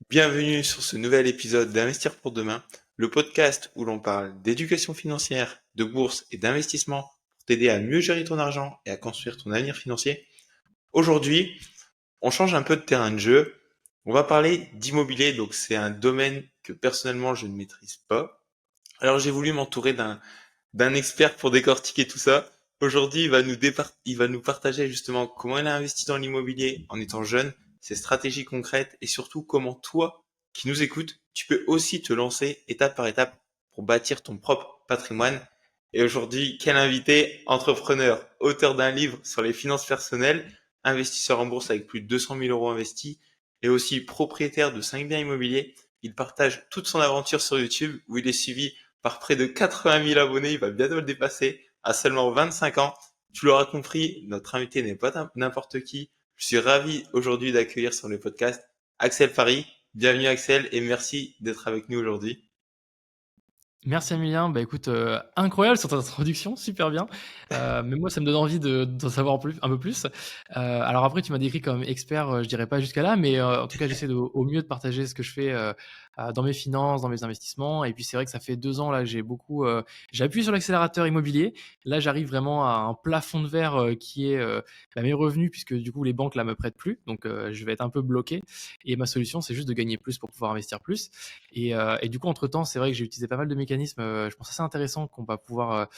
Bienvenue sur ce nouvel épisode d'Investir pour demain, le podcast où l'on parle d'éducation financière, de bourse et d'investissement pour t'aider à mieux gérer ton argent et à construire ton avenir financier. Aujourd'hui, on change un peu de terrain de jeu. On va parler d'immobilier, donc c'est un domaine que personnellement je ne maîtrise pas. Alors j'ai voulu m'entourer d'un expert pour décortiquer tout ça. Aujourd'hui, il va nous partager justement comment il a investi dans l'immobilier en étant jeune, ses stratégies concrètes et surtout comment toi, qui nous écoutes, tu peux aussi te lancer étape par étape pour bâtir ton propre patrimoine. Et aujourd'hui, quel invité, entrepreneur, auteur d'un livre sur les finances personnelles, investisseur en bourse avec plus de 200 000 euros investis et aussi propriétaire de 5 biens immobiliers. Il partage toute son aventure sur YouTube où il est suivi par près de 80 000 abonnés, il va bientôt le dépasser, à seulement 25 ans. Tu l'auras compris, notre invité n'est pas n'importe qui. Je suis ravi aujourd'hui d'accueillir sur le podcast Axel Paris. Bienvenue Axel et merci d'être avec nous aujourd'hui. Merci Emilien, bah écoute, incroyable cette introduction, super bien. Mais moi ça me donne envie d'en savoir un peu plus. Alors après tu m'as décrit comme expert, je dirais pas jusqu'à là, mais en tout cas j'essaie au mieux de partager ce que je fais, dans mes finances, dans mes investissements et puis c'est vrai que ça fait 2 ans là, j'ai appuyé sur l'accélérateur immobilier. Là j'arrive vraiment à un plafond de verre, qui est, mes revenus puisque du coup les banques là me prêtent plus, donc je vais être un peu bloqué et ma solution c'est juste de gagner plus pour pouvoir investir plus. Et du coup, entre-temps, c'est vrai que j'ai utilisé pas mal de mécanismes, je pense assez intéressants qu'on va pouvoir,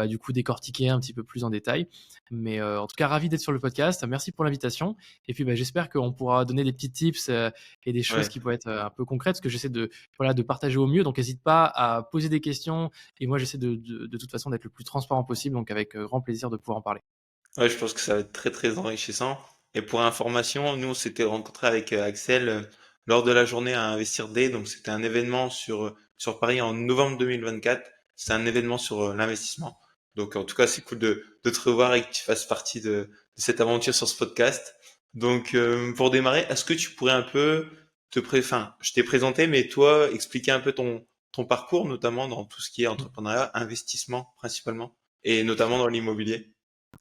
du coup décortiquer un petit peu plus en détail. Mais, en tout cas, ravi d'être sur le podcast. Merci pour l'invitation et puis, j'espère qu'on pourra donner des petits tips, et des choses Ouais. qui pourraient être, un peu concrètes parce que j'essaie de partager au mieux. Donc hésite pas à poser des questions et moi j'essaie de toute façon d'être le plus transparent possible, donc avec, grand plaisir de pouvoir en parler. Ouais, je pense que ça va être très très enrichissant. Et pour information, nous on s'était rencontrés avec Axel lors de la journée à Investir Day. Donc c'était un événement sur Paris en novembre 2024. C'est un événement sur l'investissement. Donc en tout cas c'est cool de te revoir et que tu fasses partie de cette aventure sur ce podcast. Donc pour démarrer, est-ce que tu pourrais un peu enfin je t'ai présenté, mais toi expliquer un peu ton parcours, notamment dans tout ce qui est entrepreneuriat, investissement principalement, et notamment dans l'immobilier.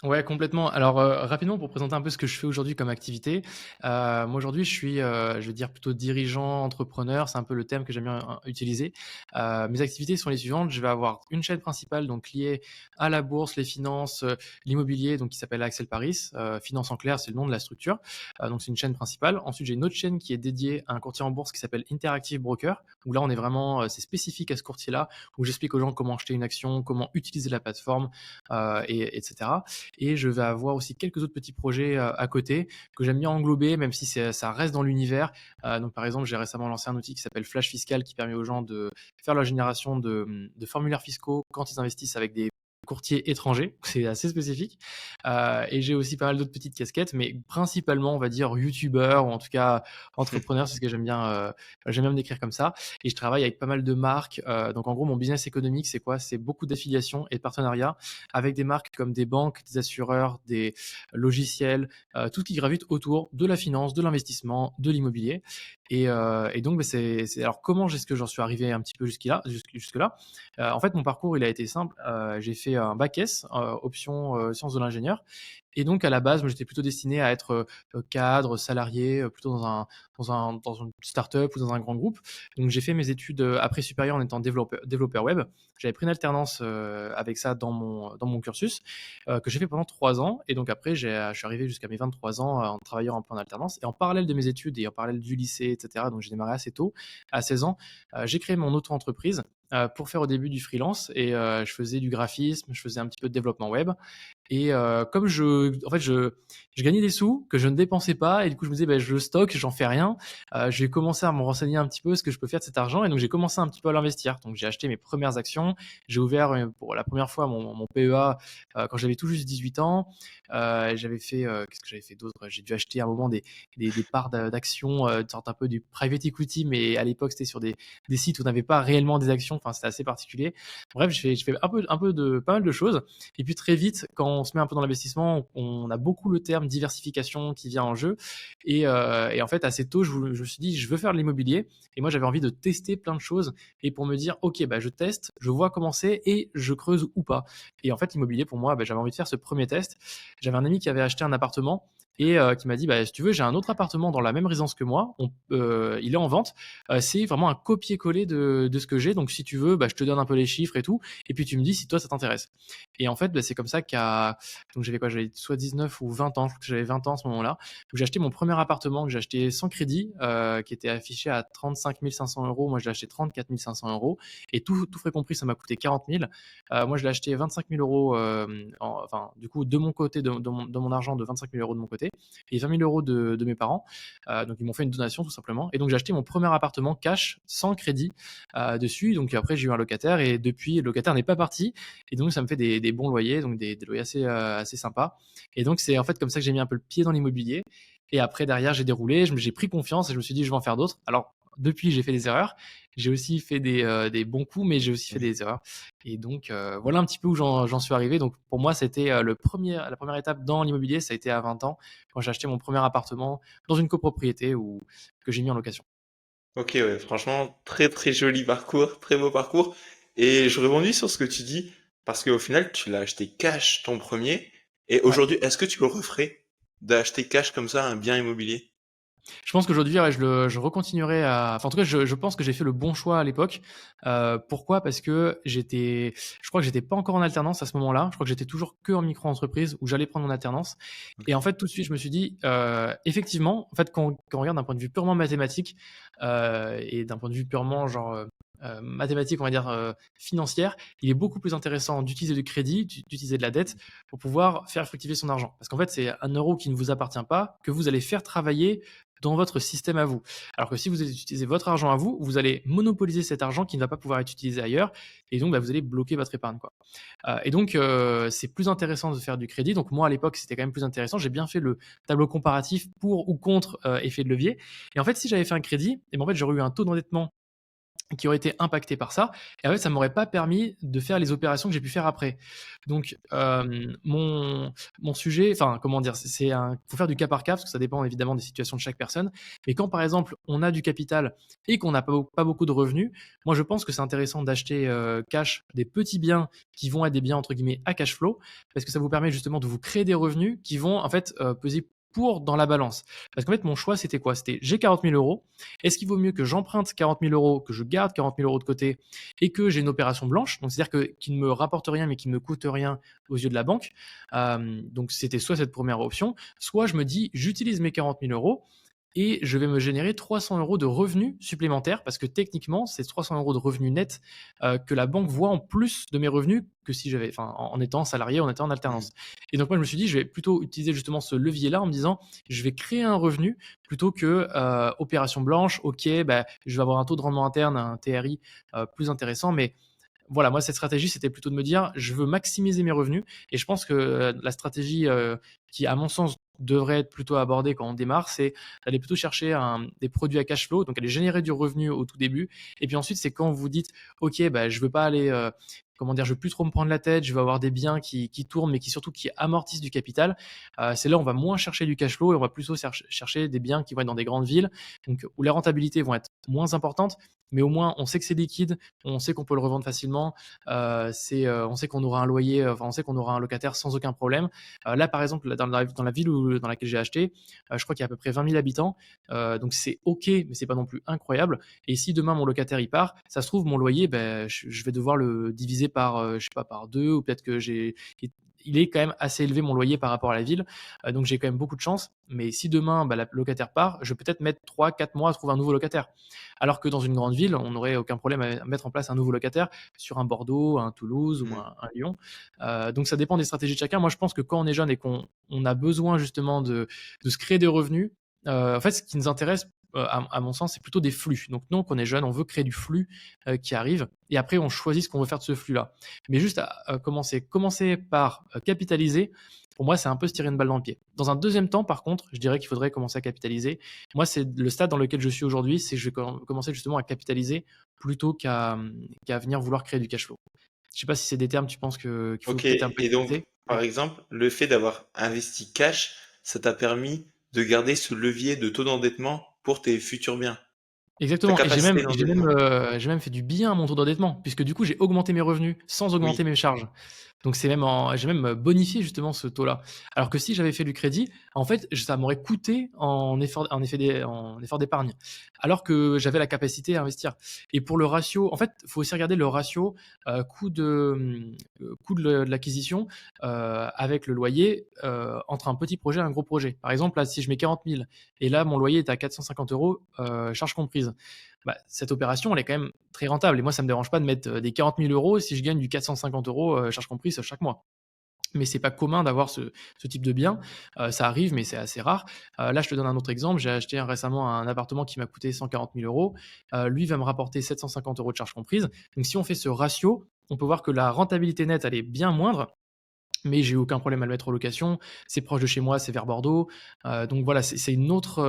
Ouais, complètement. Alors, rapidement pour présenter un peu ce que je fais aujourd'hui comme activité, moi aujourd'hui je suis, je vais dire plutôt dirigeant, entrepreneur, c'est un peu le terme que j'aime bien, utiliser. Mes activités sont les suivantes: je vais avoir une chaîne principale donc liée à la bourse, les finances, l'immobilier donc qui s'appelle Axel Paris, Finance en clair, c'est le nom de la structure. Donc c'est une chaîne principale. Ensuite, j'ai une autre chaîne qui est dédiée à un courtier en bourse qui s'appelle Interactive Broker, où là on est vraiment, c'est spécifique à ce courtier-là, où j'explique aux gens comment acheter une action, comment utiliser la plateforme, etc. Et je vais avoir aussi quelques autres petits projets à côté que j'aime bien englober, même si ça reste dans l'univers. Donc, par exemple, j'ai récemment lancé un outil qui s'appelle Flash Fiscal qui permet aux gens de faire la génération de formulaires fiscaux quand ils investissent avec des courtiers étrangers. C'est assez spécifique. Et j'ai aussi pas mal d'autres petites casquettes, mais principalement, on va dire, youtubeur ou en tout cas entrepreneur, c'est ce que j'aime bien me décrire comme ça. Et je travaille avec pas mal de marques. Donc, en gros, mon business économique, c'est quoi? C'est beaucoup d'affiliations et de partenariats avec des marques comme des banques, des assureurs, des logiciels, tout ce qui gravite autour de la finance, de l'investissement, de l'immobilier. Et donc, alors comment est-ce que j'en suis arrivé un petit peu jusque-là. En fait, mon parcours, il a été simple. J'ai fait un bac S, option sciences de l'ingénieur. Et donc, à la base, moi, j'étais plutôt destiné à être cadre, salarié, plutôt dans une start-up ou dans un grand groupe. Donc, j'ai fait mes études après supérieures en étant développeur web. J'avais pris une alternance avec ça dans mon cursus, que j'ai fait pendant 3 ans. Et donc, après, je suis arrivé jusqu'à mes 23 ans en travaillant un peu en alternance. Et en parallèle de mes études et en parallèle du lycée, etc., donc j'ai démarré assez tôt, à 16 ans, j'ai créé mon auto-entreprise pour faire au début du freelance. Et je faisais du graphisme, je faisais un petit peu de développement web. Et comme je gagnais des sous que je ne dépensais pas et du coup je me disais je le stocke, j'en fais rien. J'ai commencé à me renseigner un petit peu ce que je peux faire de cet argent et donc j'ai commencé un petit peu à l'investir. Donc j'ai acheté mes premières actions, j'ai ouvert pour la première fois mon PEA quand j'avais tout juste 18 ans. J'avais fait qu'est-ce que j'avais fait d'autre? J'ai dû acheter à un moment des parts d'actions, une sorte un peu du private equity, mais à l'époque c'était sur des sites où on n'avait pas réellement des actions. Enfin c'était assez particulier. Bref, je fais un peu de pas mal de choses. Et puis très vite, quand on se met un peu dans l'investissement, on a beaucoup le terme diversification qui vient en jeu. Et en fait, assez tôt, je me suis dit, je veux faire de l'immobilier. Et moi, j'avais envie de tester plein de choses et pour me dire, ok, je teste, je vois comment c'est et je creuse ou pas. Et en fait, l'immobilier, pour moi, j'avais envie de faire ce premier test. J'avais un ami qui avait acheté un appartement et qui m'a dit: «Bah, si tu veux, j'ai un autre appartement dans la même résidence que moi, il est en vente, c'est vraiment un copier-coller de ce que j'ai, donc si tu veux, bah, je te donne un peu les chiffres et tout, et puis tu me dis si toi ça t'intéresse». Et en fait, bah, c'est comme ça donc j'avais quoi? J'avais soit 19 ou 20 ans, je crois que j'avais 20 ans à ce moment-là, où j'ai acheté mon premier appartement que j'ai acheté sans crédit, qui était affiché à 35 500 €. Moi, je l'ai acheté 34 500 €, et tout frais compris, ça m'a coûté 40 000. Moi, je l'ai acheté 25 000 €, enfin, du coup, de mon côté, de mon argent, de 25 000 € de mon côté, et 20 000 € de mes parents. Donc, ils m'ont fait une donation, tout simplement. Et donc, j'ai acheté mon premier appartement cash, sans crédit, dessus. Donc, après, j'ai eu un locataire, et depuis, le locataire n'est pas parti. Et donc, ça me fait des bons loyers, donc des loyers assez sympas. Et donc, c'est en fait comme ça que j'ai mis un peu le pied dans l'immobilier. Et après, derrière, j'ai déroulé, j'ai pris confiance et je me suis dit, je vais en faire d'autres. Alors, depuis, j'ai fait des erreurs. J'ai aussi fait des bons coups, mais j'ai aussi fait Oui. des erreurs. Et donc, voilà un petit peu où j'en suis arrivé. Donc, pour moi, c'était la première étape dans l'immobilier, ça a été à 20 ans, quand j'ai acheté mon premier appartement dans une copropriété que j'ai mis en location. Ok, ouais, franchement, très très joli parcours, très beau parcours. Et je rebondis sur ce que tu dis, parce qu'au final, tu l'as acheté cash ton premier. Et Ouais. aujourd'hui, est-ce que tu le referais d'acheter cash comme ça un bien immobilier? Je pense qu'aujourd'hui, ouais, je recontinuerai à. Enfin, en tout cas, je pense que j'ai fait le bon choix à l'époque. Pourquoi? Parce que je crois que j'étais pas encore en alternance à ce moment-là. Je crois que j'étais toujours que en micro-entreprise, où j'allais prendre mon alternance. Et en fait, tout de suite, je me suis dit, effectivement, en fait, quand on regarde d'un point de vue purement mathématique, et d'un point de vue purement genre mathématique, on va dire financière, il est beaucoup plus intéressant d'utiliser du crédit, d'utiliser de la dette pour pouvoir faire fructifier son argent. Parce qu'en fait, c'est un euro qui ne vous appartient pas, que vous allez faire travailler dans votre système à vous. Alors que si vous utilisez votre argent à vous, vous allez monopoliser cet argent qui ne va pas pouvoir être utilisé ailleurs, et donc bah, vous allez bloquer votre épargne, quoi. Et donc c'est plus intéressant de faire du crédit. Donc moi à l'époque c'était quand même plus intéressant. J'ai bien fait le tableau comparatif pour ou contre effet de levier. Et en fait si j'avais fait un crédit, et ben, en fait j'aurais eu un taux d'endettement qui aurait été impacté par ça. Et en fait, ça m'aurait pas permis de faire les opérations que j'ai pu faire après. Donc, mon sujet, enfin, comment dire, faut faire du cas par cas, parce que ça dépend évidemment des situations de chaque personne. Mais quand, par exemple, on a du capital et qu'on n'a pas beaucoup de revenus, moi, je pense que c'est intéressant d'acheter cash des petits biens qui vont être des biens, entre guillemets, à cash flow, parce que ça vous permet justement de vous créer des revenus qui vont, en fait, peser pour dans la balance. Parce qu'en fait, mon choix, c'était quoi? C'était j'ai 40 000 euros. Est-ce qu'il vaut mieux que j'emprunte 40 000 euros, que je garde 40 000 euros de côté, et que j'ai une opération blanche, donc c'est-à-dire qui ne me rapporte rien mais qui ne me coûte rien aux yeux de la banque. Donc c'était soit cette première option, soit je me dis j'utilise mes 40 000 euros et je vais me générer 300 € de revenus supplémentaires, parce que techniquement, c'est 300 € de revenus nets que la banque voit en plus de mes revenus que si j'avais, enfin, en étant salarié, en étant en Mhm. alternance. Et donc moi, je me suis dit, je vais plutôt utiliser justement ce levier-là en me disant, je vais créer un revenu plutôt que opération blanche. Ok, bah, je vais avoir un taux de rendement interne, un TRI plus intéressant, mais voilà, moi, cette stratégie, c'était plutôt de me dire, je veux maximiser mes revenus. Et je pense que la stratégie qui, à mon sens, devrait être plutôt abordée quand on démarre, c'est d'aller plutôt chercher des produits à cash flow, donc aller générer du revenu au tout début. Et puis ensuite, c'est quand vous dites, OK, bah, je veux pas aller, comment dire, je veux plus trop me prendre la tête, je veux avoir des biens qui tournent, mais qui surtout qui amortissent du capital. C'est là où on va moins chercher du cash flow et on va plutôt chercher des biens qui vont être dans des grandes villes, donc où les rentabilités vont être moins importantes, mais au moins on sait que c'est liquide, on sait qu'on peut le revendre facilement, on sait qu'on aura un loyer, enfin, on sait qu'on aura un locataire sans aucun problème. Là, par exemple, dans la ville dans laquelle j'ai acheté, je crois qu'il y a à peu près 20 000 habitants, donc c'est OK, mais c'est pas non plus incroyable. Et si demain mon locataire il part, ça se trouve mon loyer, ben, je vais devoir le diviser par, je sais pas, par deux, ou peut-être que il est quand même assez élevé mon loyer par rapport à la ville, donc j'ai quand même beaucoup de chance. Mais si demain bah, la locataire part, je vais peut-être mettre 3 4 mois à trouver un nouveau locataire. Alors que dans une grande ville, on n'aurait aucun problème à mettre en place un nouveau locataire sur un Bordeaux, un Toulouse ou Mhm. un Lyon. Donc ça dépend des stratégies de chacun. Moi, je pense que quand on est jeune et qu'on a besoin justement de se créer des revenus, en fait, ce qui nous intéresse, à mon sens, c'est plutôt des flux. Donc nous, quand on est jeune, on veut créer du flux qui arrive, et après, on choisit ce qu'on veut faire de ce flux-là. Mais juste à commencer par capitaliser, pour moi, c'est un peu se tirer une balle dans le pied. Dans un deuxième temps, par contre, je dirais qu'il faudrait commencer à capitaliser. Moi, c'est le stade dans lequel je suis aujourd'hui, c'est que je vais commencer justement à capitaliser plutôt qu'à venir vouloir créer du cash flow. Je sais pas si c'est des termes, tu penses qu'il faut Ok, peut-être un peu et donc, expliciter. par Ouais. exemple, le fait d'avoir investi cash, ça t'a permis de garder ce levier de taux d'endettement pour tes futurs biens. ta Exactement, et capacité d'endettement. j'ai même fait du bien à mon taux d'endettement, puisque du coup, j'ai augmenté mes revenus sans Oui, augmenter mes charges. Donc c'est même en j'ai même bonifié justement ce taux-là. Alors que si j'avais fait du crédit, en fait, ça m'aurait coûté en effort d'épargne, alors que j'avais la capacité à investir. Et pour le ratio, en fait, il faut aussi regarder le ratio, coût de l'acquisition, avec le loyer, entre un petit projet et un gros projet. Par exemple, là, si je mets 40 000 et là, mon loyer est à 450 €, charges comprises, bah, cette opération, elle est quand même très rentable. Et moi, ça me dérange pas de mettre des 40 000 euros si je gagne du 450 euros, charges comprises, chaque mois. Mais c'est pas commun d'avoir ce type de bien. Ça arrive, mais c'est assez rare. Là, je te donne un autre exemple. J'ai acheté récemment un appartement qui m'a coûté 140 000 euros. Lui va me rapporter 750 euros de charges comprises. Donc, si on fait ce ratio, on peut voir que la rentabilité nette, elle est bien moindre, mais j'ai aucun problème à le mettre en location. C'est proche de chez moi, c'est vers Bordeaux. Donc voilà, c'est une autre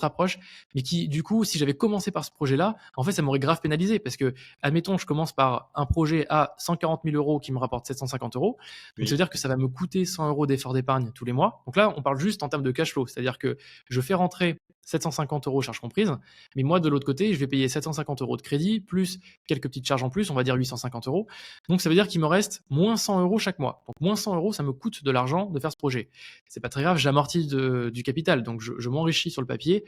approche, mais qui, du coup, si j'avais commencé par ce projet-là, en fait, ça m'aurait grave pénalisé parce que, admettons, je commence par un projet à 140 000 euros qui me rapporte 750 euros. Donc ça veut oui, dire que ça va me coûter 100 euros d'effort d'épargne tous les mois. Donc là, on parle juste en termes de cash flow, c'est-à-dire que je fais rentrer 750 euros charges comprises, mais moi, de l'autre côté, je vais payer 750 euros de crédit, plus quelques petites charges en plus, on va dire 850 euros. Donc ça veut dire qu'il me reste moins 100 euros chaque mois. Donc moins 100 euros, ça me coûte de l'argent de faire ce projet. C'est pas très grave, j'amortis du capital, donc je m'enrichis sur le papier,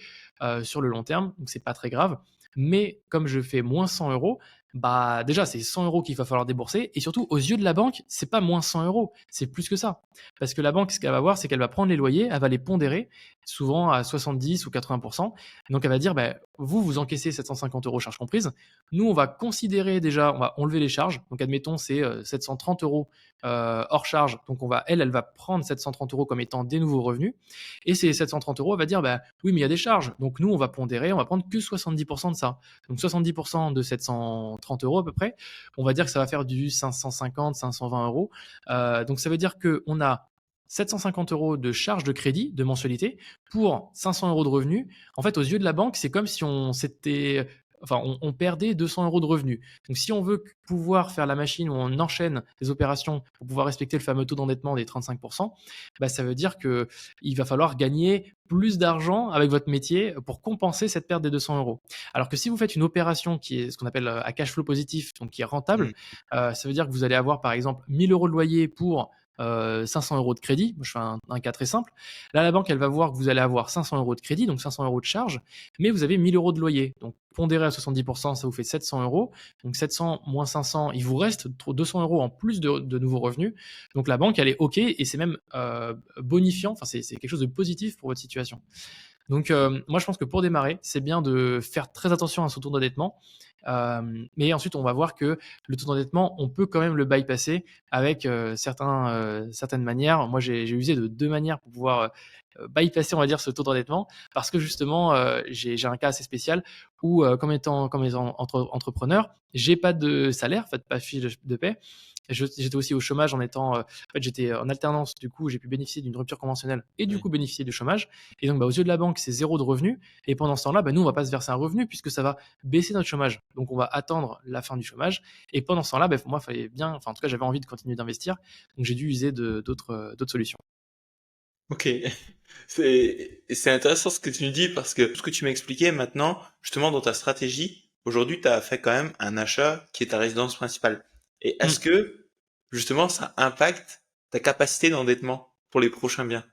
sur le long terme, donc c'est pas très grave. Mais comme je fais moins 100 euros, bah déjà c'est 100 euros qu'il va falloir débourser, et surtout aux yeux de la banque, c'est pas moins 100 euros, c'est plus que ça. Parce que la banque, ce qu'elle va voir, c'est qu'elle va prendre les loyers, elle va les pondérer, souvent à 70 ou 80%. Donc elle va dire, bah, vous encaissez 750 euros charges comprises. Nous, on va considérer déjà, on va enlever les charges. Donc, admettons, c'est 730 euros hors charge. Donc, elle va prendre 730 euros comme étant des nouveaux revenus. Et ces 730 euros, elle va dire, bah, oui, mais il y a des charges. Donc, nous, on va pondérer, on va prendre que 70% de ça. Donc, 70% de 730 euros à peu près, on va dire que ça va faire du 550, 520 euros. Donc, ça veut dire qu'on a 750 euros de charges de crédit, de mensualité, pour 500 euros de revenus. En fait, aux yeux de la banque, c'est comme si on perdait 200 euros de revenus. Donc, si on veut pouvoir faire la machine où on enchaîne les opérations pour pouvoir respecter le fameux taux d'endettement des 35%, bah, ça veut dire qu'il va falloir gagner plus d'argent avec votre métier pour compenser cette perte des 200 euros. Alors que si vous faites une opération qui est ce qu'on appelle à cash flow positif, donc qui est rentable, mmh, ça veut dire que vous allez avoir par exemple 1000 euros de loyer pour 500 euros de crédit. Moi, je fais un cas très simple. Là, la banque, elle va voir que vous allez avoir 500 euros de crédit, donc 500 euros de charge, mais vous avez 1000 euros de loyer. Donc, pondéré à 70%, ça vous fait 700 euros. Donc, 700 moins 500, il vous reste 200 euros en plus de nouveaux revenus. Donc, la banque, elle est OK, et c'est même bonifiant. Enfin, c'est quelque chose de positif pour votre situation. Donc, moi, je pense que pour démarrer, c'est bien de faire très attention à son taux d'endettement. Mais ensuite, on va voir que le taux d'endettement, on peut quand même le bypasser avec certaines manières. Moi, j'ai usé de deux manières pour pouvoir bypasser, on va dire, ce taux d'endettement, parce que justement, j'ai un cas assez spécial où, comme étant entrepreneur, j'ai pas de salaire, en fait, pas de fiche de paie. J'étais aussi au chômage en fait, j'étais en alternance, du coup, j'ai pu bénéficier d'une rupture conventionnelle et du oui. coup bénéficier du chômage. Et donc, bah, aux yeux de la banque, c'est zéro de revenu. Et pendant ce temps-là, bah, nous, on va pas se verser un revenu puisque ça va baisser notre chômage. Donc, on va attendre la fin du chômage. Et pendant ce temps-là, bah, moi, fallait bien, enfin, en tout cas, j'avais envie de continuer d'investir. Donc, j'ai dû user d'autres solutions. OK. C'est intéressant ce que tu nous dis parce que tout ce que tu m'as expliqué maintenant, justement dans ta stratégie, aujourd'hui, tu as fait quand même un achat qui est ta résidence principale. Et est-ce Mm. que, justement, ça impacte ta capacité d'endettement pour les prochains biens?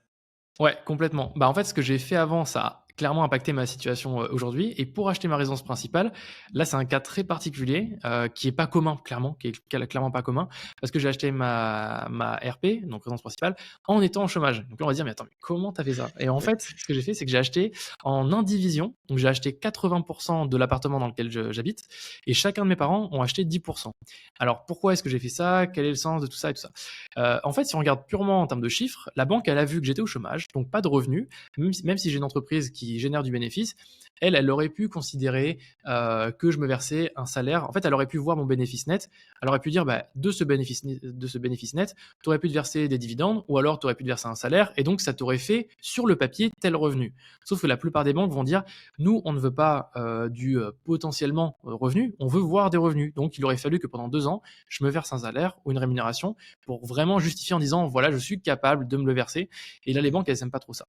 Ouais, complètement. Bah, en fait, ce que j'ai fait avant, ça a clairement impacté ma situation, aujourd'hui. Et pour acheter ma résidence principale, là, c'est un cas très particulier, qui est pas commun, clairement, qui est clairement pas commun, parce que j'ai acheté ma RP, donc résidence principale, en étant au chômage. Donc là, on va dire: «Mais attends, mais comment tu as fait ça?» Et en Oui. fait, ce que j'ai fait, c'est que j'ai acheté en indivision. Donc j'ai acheté 80% de l'appartement dans lequel j'habite, et chacun de mes parents ont acheté 10%. Alors pourquoi est-ce que j'ai fait ça? Quel est le sens de tout ça et tout ça? En fait, si on regarde purement en termes de chiffres, la banque, elle a vu que j'étais au chômage, donc pas de revenus, même si j'ai une entreprise qui génère du bénéfice, elle aurait pu considérer que je me versais un salaire. En fait, elle aurait pu voir mon bénéfice net. Elle aurait pu dire, bah, de ce bénéfice net, tu aurais pu te verser des dividendes ou alors tu aurais pu te verser un salaire, et donc ça t'aurait fait sur le papier tel revenu. Sauf que la plupart des banques vont dire, nous, on ne veut pas du potentiellement revenu, on veut voir des revenus. Donc, il aurait fallu que pendant 2 ans, je me verse un salaire ou une rémunération pour vraiment justifier en disant, voilà, je suis capable de me le verser. Et là, les banques, elles n'aiment pas trop ça.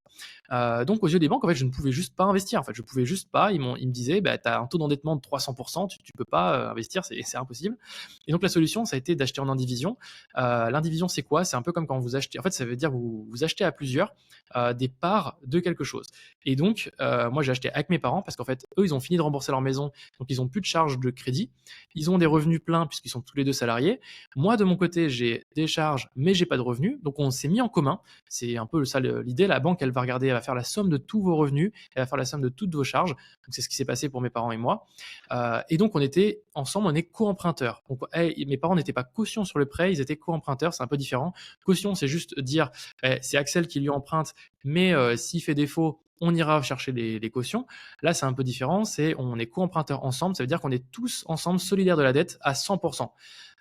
Donc, aux yeux des banques, en fait, je ne pouvais juste pas investir. En fait, je pouvais juste juste pas. Ils me disaient: «Bah, tu as un taux d'endettement de 300%, tu peux pas, investir, c'est impossible». Et donc la solution, ça a été d'acheter en indivision. L'indivision, c'est quoi? C'est un peu comme quand vous achetez en fait, ça veut dire que vous achetez à plusieurs, des parts de quelque chose. Et donc, moi, j'ai acheté avec mes parents parce qu'en fait, eux, ils ont fini de rembourser leur maison, donc ils ont plus de charges de crédit. Ils ont des revenus pleins puisqu'ils sont tous les 2 salariés. Moi, de mon côté, j'ai des charges, mais j'ai pas de revenus. Donc on s'est mis en commun. C'est un peu ça l'idée. La banque, elle va regarder, elle va faire la somme de tous vos revenus, elle va faire la somme de toutes vos charges. Donc c'est ce qui s'est passé pour mes parents et moi. Et donc on était ensemble, on est co-emprunteurs. Donc mes parents n'étaient pas caution sur le prêt, ils étaient co-emprunteurs, c'est un peu différent. Caution, c'est juste dire, c'est Axel qui lui emprunte, mais s'il fait défaut, on ira chercher les cautions. Là, c'est un peu différent, on est co-emprunteurs ensemble, ça veut dire qu'on est tous ensemble solidaires de la dette à 100%.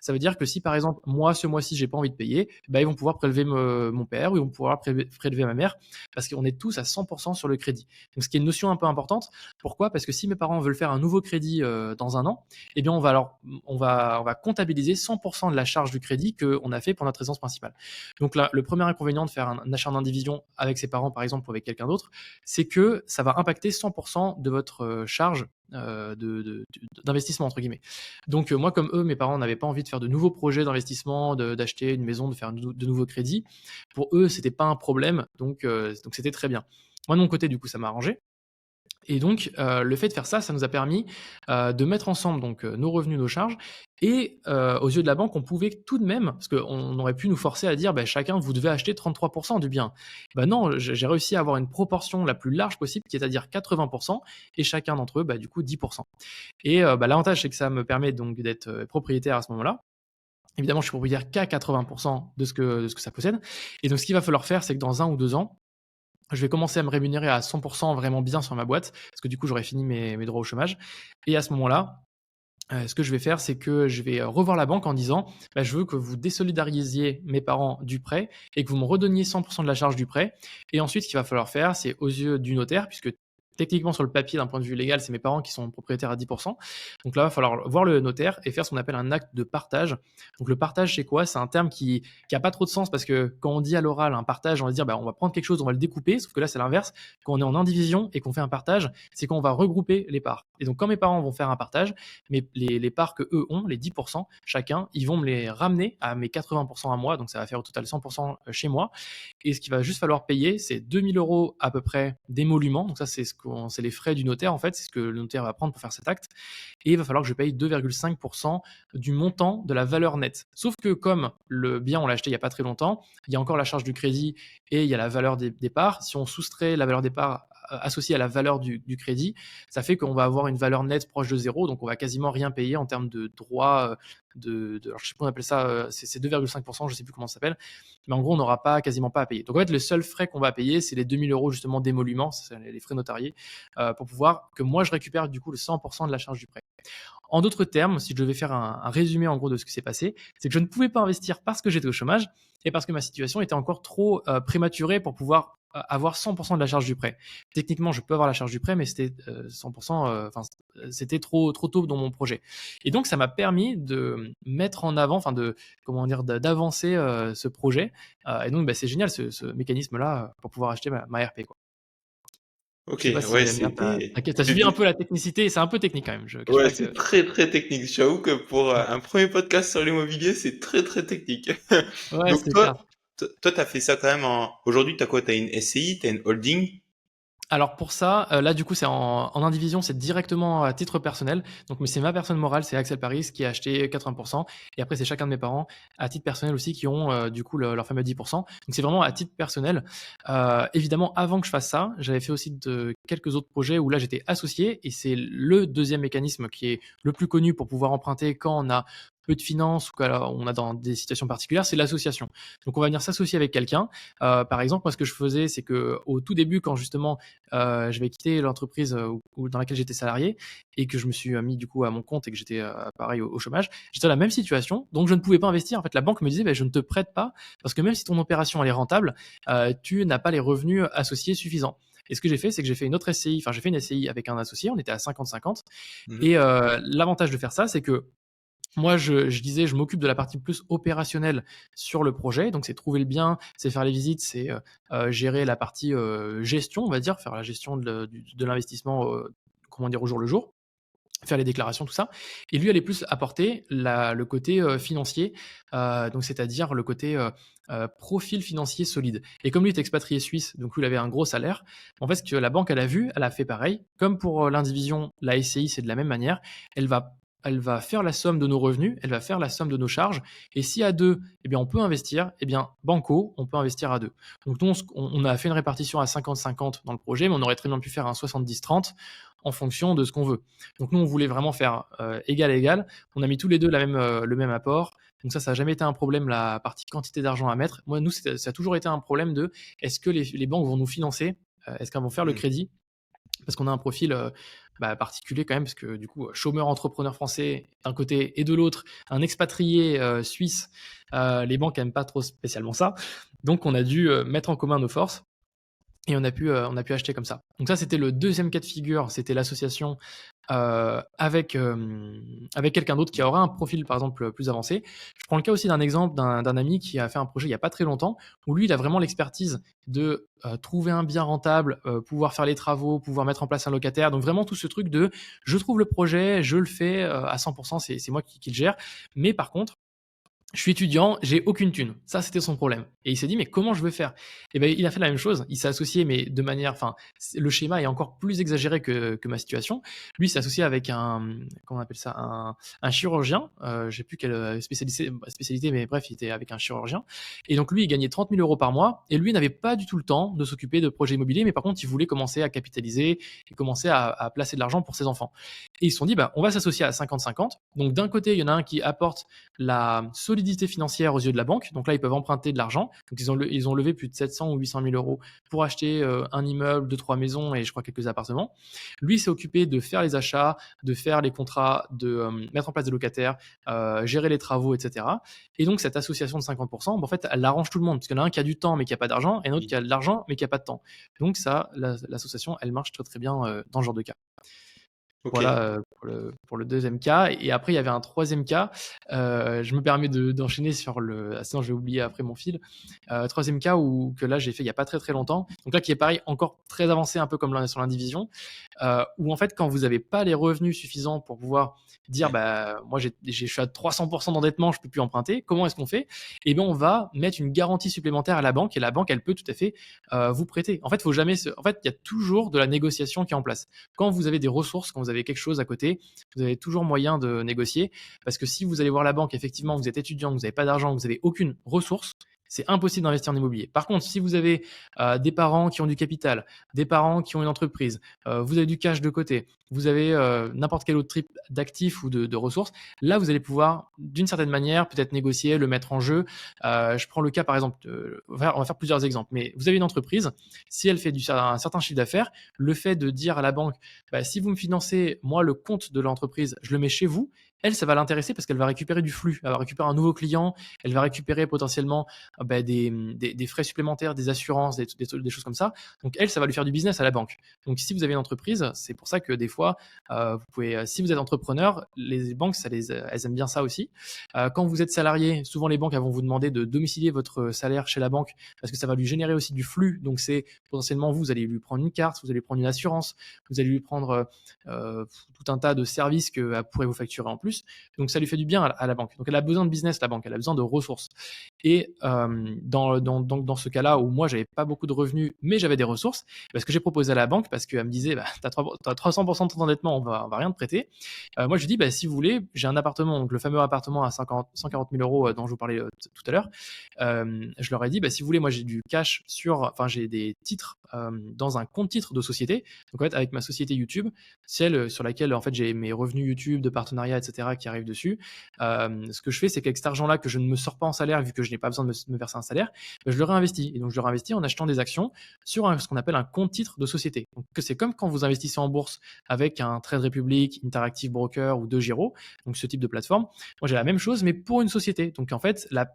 Ça veut dire que si par exemple, moi, ce mois-ci, j'ai pas envie de payer, bah, ils vont pouvoir prélever mon père ou ils vont pouvoir prélever ma mère parce qu'on est tous à 100% sur le crédit. Donc, ce qui est une notion un peu importante. Pourquoi? Parce que si mes parents veulent faire un nouveau crédit dans un an, eh bien, on va comptabiliser 100% de la charge du crédit qu'on a fait pour notre résidence principale. Donc là, le premier inconvénient de faire un achat en indivision avec ses parents, par exemple, ou avec quelqu'un d'autre, c'est que ça va impacter 100% de votre charge d'investissement entre guillemets. Donc moi comme eux, mes parents n'avaient pas envie de faire de nouveaux projets d'investissement, d'acheter une maison, de faire de nouveaux crédits. Pour eux, c'était pas un problème, donc c'était très bien. Moi de mon côté, du coup, ça m'a arrangé. Et donc, le fait de faire ça, ça nous a permis de mettre ensemble donc nos revenus, nos charges. Et aux yeux de la banque, on pouvait tout de même, parce qu'on aurait pu nous forcer à dire, bah, chacun, vous devez acheter 33% du bien. Ben non, j'ai réussi à avoir une proportion la plus large possible, qui est à dire 80%, et chacun d'entre eux, bah, du coup, 10%. Et bah, l'avantage, c'est que ça me permet donc d'être propriétaire à ce moment-là. Évidemment, je suis propriétaire qu'à 80% de ce que ça possède. Et donc, ce qu'il va falloir faire, c'est que dans 1 ou 2 ans, je vais commencer à me rémunérer à 100% vraiment bien sur ma boîte, parce que du coup, j'aurai fini mes droits au chômage. Et à ce moment-là, ce que je vais faire, c'est que je vais revoir la banque en disant, bah, je veux que vous désolidarisiez mes parents du prêt et que vous me redonniez 100% de la charge du prêt. Et ensuite, ce qu'il va falloir faire, c'est aux yeux du notaire, puisque techniquement sur le papier, d'un point de vue légal, c'est mes parents qui sont propriétaires à 10%. Donc là, il va falloir voir le notaire et faire ce qu'on appelle un acte de partage. Donc le partage, c'est quoi? C'est un terme qui a pas trop de sens parce que quand on dit à l'oral un partage, on va dire bah, on va prendre quelque chose, on va le découper, sauf que là c'est l'inverse. Quand on est en indivision et qu'on fait un partage, c'est qu'on va regrouper les parts. Et donc quand mes parents vont faire un partage, mais les parts que eux ont, les 10% chacun, ils vont me les ramener à mes 80% à moi, donc ça va faire au total 100% chez moi. Et ce qu'il va juste falloir payer, c'est 2000 euros à peu près d'émolument. Donc ça, c'est les frais du notaire en fait, c'est ce que le notaire va prendre pour faire cet acte. Et il va falloir que je paye 2,5% du montant de la valeur nette. Sauf que comme le bien, on l'a acheté il n'y a pas très longtemps, il y a encore la charge du crédit et il y a la valeur des parts. Si on soustrait la valeur des parts associée à la valeur du crédit, ça fait qu'on va avoir une valeur nette proche de zéro, donc on va quasiment rien payer en termes de droits. Alors je sais pas, on appelle ça, c'est 2,5%, je sais plus comment ça s'appelle, mais en gros, on n'aura quasiment pas à payer. Donc en fait, le seul frais qu'on va payer, c'est les 2000 euros justement d'émolument, c'est les frais notariés, pour pouvoir que moi je récupère du coup le 100% de la charge du prêt. En d'autres termes, si je devais faire un résumé en gros de ce qui s'est passé, c'est que je ne pouvais pas investir parce que j'étais au chômage et parce que ma situation était encore trop prématurée pour pouvoir avoir 100% de la charge du prêt. Techniquement, je peux avoir la charge du prêt, mais c'était 100%, c'était trop tôt dans mon projet. Et donc, ça m'a permis de mettre en avant, d'avancer ce projet. Et donc, bah, c'est génial ce mécanisme-là pour pouvoir acheter ma RP, quoi. Ok, Je sais pas si ouais, Amir, t'as suivi un peu la technicité, c'est un peu technique quand même. Je cache ouais, pas c'est que. très très technique. J'avoue que pour Ouais, un premier podcast sur l'immobilier, c'est très très technique. ouais, Donc c'est clair. toi, t'as fait ça quand même aujourd'hui, t'as quoi? T'as une SCI, t'as une holding? Alors pour ça, là du coup c'est en indivision, c'est directement à titre personnel. Donc mais c'est ma personne morale, c'est Axel Paris qui a acheté 80%. Et après c'est chacun de mes parents à titre personnel aussi qui ont du coup leur fameux 10%. Donc c'est vraiment à titre personnel. Évidemment avant que je fasse ça, j'avais fait aussi quelques autres projets où là j'étais associé et c'est le deuxième mécanisme qui est le plus connu pour pouvoir emprunter quand on a peu de finances ou qu'on a dans des situations particulières, c'est l'association. Donc on va venir s'associer avec quelqu'un. Par exemple, moi ce que je faisais, c'est que au tout début, quand justement je vais quitter l'entreprise dans laquelle j'étais salarié et que je me suis mis du coup à mon compte et que j'étais pareil au chômage, j'étais dans la même situation, donc je ne pouvais pas investir. En fait, la banque me disait, bah, je ne te prête pas parce que même si ton opération elle est rentable, tu n'as pas les revenus associés suffisants. Et ce que j'ai fait, c'est que j'ai fait une autre SCI, enfin j'ai fait une SCI avec un associé, on était à 50-50. Mhm. Et l'avantage de faire ça, c'est que moi, je disais, je m'occupe de la partie plus opérationnelle sur le projet. Donc, c'est trouver le bien, c'est faire les visites, c'est gérer la partie gestion, on va dire, faire la gestion de l'investissement comment dire, au jour le jour, faire les déclarations, tout ça. Et lui allait plus apporter le côté financier, donc c'est-à-dire le côté profil financier solide. Et comme lui est expatrié suisse, donc lui il avait un gros salaire, en fait ce que la banque elle a vu, elle a fait pareil. Comme pour l'indivision, la SCI c'est de la même manière, elle va elle va faire la somme de nos revenus, elle va faire la somme de nos charges, et si à deux, eh bien, on peut investir, eh bien, banco, on peut investir à deux. Donc nous, on a fait une répartition à 50-50 dans le projet, mais on aurait très bien pu faire un 70-30 en fonction de ce qu'on veut. Donc nous, on voulait vraiment faire égal à égal. On a mis tous les deux le même apport. Donc ça n'a jamais été un problème, la partie quantité d'argent à mettre. Moi, nous, ça a toujours été un problème de est-ce que les banques vont nous financer, est-ce qu'elles vont faire le Mmh. crédit, parce qu'on a un profil particulier quand même, parce que du coup, chômeur entrepreneur français d'un côté et de l'autre, un expatrié suisse, les banques n'aiment pas trop spécialement ça. Donc on a dû mettre en commun nos forces. Et on a pu acheter comme ça. Donc ça, c'était le deuxième cas de figure, c'était l'association avec quelqu'un d'autre qui aura un profil, par exemple, plus avancé. Je prends le cas aussi d'un exemple d'un ami qui a fait un projet il n'y a pas très longtemps, où lui, il a vraiment l'expertise de trouver un bien rentable, pouvoir faire les travaux, pouvoir mettre en place un locataire. Donc vraiment tout ce truc de je trouve le projet, je le fais à 100%, c'est moi qui le gère. Mais par contre, je suis étudiant, j'ai aucune thune. Ça, c'était son problème. Et il s'est dit, mais comment je vais faire? Et ben, il a fait la même chose. Il s'est associé, mais de manière, enfin, le schéma est encore plus exagéré que ma situation. Lui, il s'est associé avec comment on appelle ça, un chirurgien. Je sais plus quelle spécialité, mais bref, il était avec un chirurgien. Et donc, lui, il gagnait 30 000 euros par mois. Et lui, il n'avait pas du tout le temps de s'occuper de projets immobiliers, mais par contre, il voulait commencer à capitaliser et commencer à placer de l'argent pour ses enfants. Et ils se sont dit, bah, on va s'associer à 50-50. Donc, d'un côté, il y en a un qui apporte la solidité financière aux yeux de la banque. Donc là, ils peuvent emprunter de l'argent. Donc ils ont levé plus de 700 ou 800 000 euros pour acheter un immeuble, deux, trois maisons et je crois quelques appartements. Lui, il s'est occupé de faire les achats, de faire les contrats, de mettre en place des locataires, gérer les travaux, etc. Et donc, cette association de 50%, en fait, elle arrange tout le monde. Parce qu'il y en a un qui a du temps mais qui n'a pas d'argent et un autre qui a de l'argent mais qui n'a pas de temps. Donc ça, l'association, elle marche très très bien dans ce genre de cas. OK. Voilà, pour le deuxième cas. Et après, il y avait un troisième cas. Je me permets d'enchaîner sur sinon je vais oublier après mon fil. Troisième cas que là, j'ai fait il y a pas très, très longtemps. Donc là, qui est pareil, encore très avancé, un peu comme sur l'indivision, où en fait, quand vous avez pas les revenus suffisants pour pouvoir dire: Ouais. «Bah, moi, je suis à 300% d'endettement, je peux plus emprunter». Comment est-ce qu'on fait? Eh bien, on va mettre une garantie supplémentaire à la banque et la banque, elle peut tout à fait, vous prêter. En fait, en fait, il y a toujours de la négociation qui est en place. Quand vous avez des ressources, quand vous avez quelque chose à côté, vous avez toujours moyen de négocier. Parce que si vous allez voir la banque, effectivement, vous êtes étudiant, vous n'avez pas d'argent, vous n'avez aucune ressource, c'est impossible d'investir en immobilier. Par contre, si vous avez des parents qui ont du capital, des parents qui ont une entreprise, vous avez du cash de côté, vous avez n'importe quel autre type d'actifs ou de ressources, là, vous allez pouvoir, d'une certaine manière, peut-être négocier, le mettre en jeu. Je prends le cas, par exemple, on va faire plusieurs exemples, mais vous avez une entreprise, si elle fait un certain chiffre d'affaires, le fait de dire à la banque, bah, si vous me financez, moi, le compte de l'entreprise, je le mets chez vous, elle, ça va l'intéresser parce qu'elle va récupérer du flux, elle va récupérer un nouveau client, elle va récupérer potentiellement des frais supplémentaires, des assurances, des choses comme ça. Donc elle, ça va lui faire du business à la banque. Donc si vous avez une entreprise, c'est pour ça que des fois, vous pouvez, si vous êtes entrepreneur, les banques, elles aiment bien ça aussi. Quand vous êtes salarié, souvent les banques elles vont vous demander de domicilier votre salaire chez la banque parce que ça va lui générer aussi du flux. Donc c'est potentiellement vous allez lui prendre une carte, vous allez prendre une assurance, vous allez lui prendre tout un tas de services qu'elle pourrait vous facturer en plus. Donc ça lui fait du bien à la banque. Donc elle a besoin de business, la banque, elle a besoin de ressources. Et dans ce cas-là où moi j'avais pas beaucoup de revenus mais j'avais des ressources, ce que j'ai proposé à la banque parce qu'elle me disait bah, t'as 300% de ton endettement, on va rien te prêter. Moi je lui dis bah, si vous voulez, j'ai un appartement, donc le fameux appartement à 140 000 euros dont je vous parlais tout à l'heure. Je leur ai dit bah, si vous voulez, moi j'ai du cash j'ai des titres dans un compte titre de société. Donc en fait avec ma société YouTube, celle sur laquelle en fait j'ai mes revenus YouTube de partenariat etc qui arrivent dessus. Ce que je fais c'est qu'avec cet argent là que je ne me sors pas en salaire vu que je n'ai pas besoin de me verser un salaire, je le réinvestis. Et donc je le réinvestis en achetant des actions sur ce qu'on appelle un compte titre de société. Donc c'est comme quand vous investissez en bourse avec un Trade Republic, Interactive Broker ou DeGiro, donc ce type de plateforme. Moi j'ai la même chose mais pour une société. Donc en fait la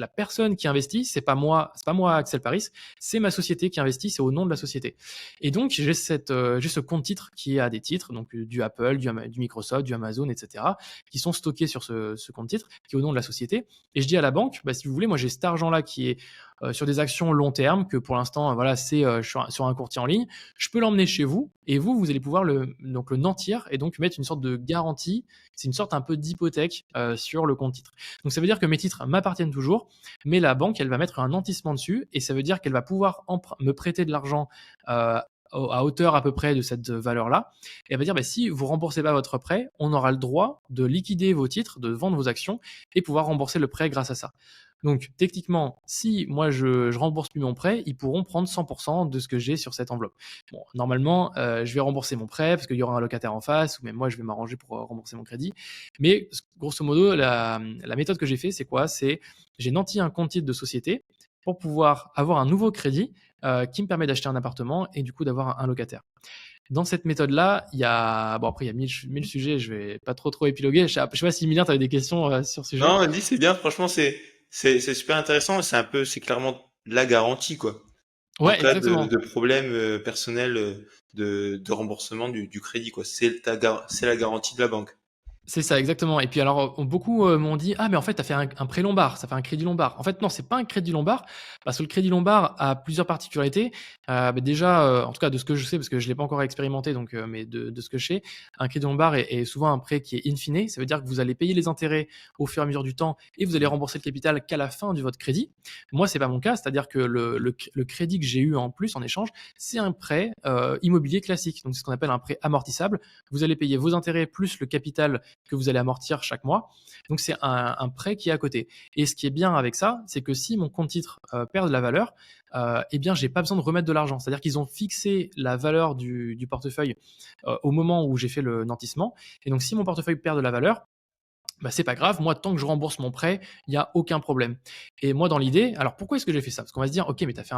personne qui investit, c'est pas moi Axel Paris, c'est ma société qui investit, c'est au nom de la société. Et donc j'ai ce compte titre qui a des titres, donc du Apple, du Microsoft, du Amazon, etc., qui sont stockés sur ce compte titre qui est au nom de la société. Et je dis à la banque, bah, si vous voulez, moi j'ai cet argent-là qui est sur des actions long terme, que pour l'instant, voilà, c'est sur un courtier en ligne, je peux l'emmener chez vous et vous allez pouvoir donc le nantir et donc mettre une sorte de garantie. C'est une sorte un peu d'hypothèque sur le compte titre. Donc ça veut dire que mes titres m'appartiennent toujours, mais la banque, elle va mettre un nantissement dessus et ça veut dire qu'elle va pouvoir me prêter de l'argent à hauteur à peu près de cette valeur-là. Et elle va dire, bah, si vous remboursez pas votre prêt, on aura le droit de liquider vos titres, de vendre vos actions et pouvoir rembourser le prêt grâce à ça. Donc techniquement, si moi je rembourse plus mon prêt, ils pourront prendre 100% de ce que j'ai sur cette enveloppe. Bon, normalement, je vais rembourser mon prêt parce qu'il y aura un locataire en face, ou même moi je vais m'arranger pour rembourser mon crédit. Mais grosso modo, la méthode que j'ai fait, c'est quoi? C'est j'ai nanti un compte titre de société pour pouvoir avoir un nouveau crédit qui me permet d'acheter un appartement et du coup d'avoir un locataire. Dans cette méthode-là, il y a, bon après il y a mille sujets, je vais pas trop épiloguer. Je sais pas si Emilien, tu avais des questions sur ce sujet. Non, dis, c'est bien. Franchement, c'est super intéressant. C'est clairement la garantie, quoi. En Ouais, cas exactement. de problème personnel de remboursement du crédit, quoi. C'est la garantie de la banque. C'est ça, exactement. Et puis alors, beaucoup m'ont dit, ah mais en fait, tu as fait un prêt lombard, ça fait un crédit lombard. En fait, non, c'est pas un crédit lombard, parce que le crédit lombard a plusieurs particularités. Bah, déjà, en tout cas de ce que je sais, parce que je l'ai pas encore expérimenté, donc, mais de ce que je sais, un crédit lombard est souvent un prêt qui est in fine. Ça veut dire que vous allez payer les intérêts au fur et à mesure du temps et vous allez rembourser le capital qu'à la fin de votre crédit. Moi, c'est pas mon cas, c'est-à-dire que le crédit que j'ai eu en plus, en échange, c'est un prêt immobilier classique. Donc, c'est ce qu'on appelle un prêt amortissable. Vous allez payer vos intérêts plus le capital que vous allez amortir chaque mois. Donc, c'est un prêt qui est à côté. Et ce qui est bien avec ça, c'est que si mon compte titre perd de la valeur, eh bien, j'ai pas besoin de remettre de l'argent. C'est-à-dire qu'ils ont fixé la valeur du portefeuille au moment où j'ai fait le nantissement. Et donc, si mon portefeuille perd de la valeur, bah, c'est pas grave, moi tant que je rembourse mon prêt, il y a aucun problème. Et moi dans l'idée, alors pourquoi est-ce que j'ai fait ça? Parce qu'on va se dire, ok, mais tu as fait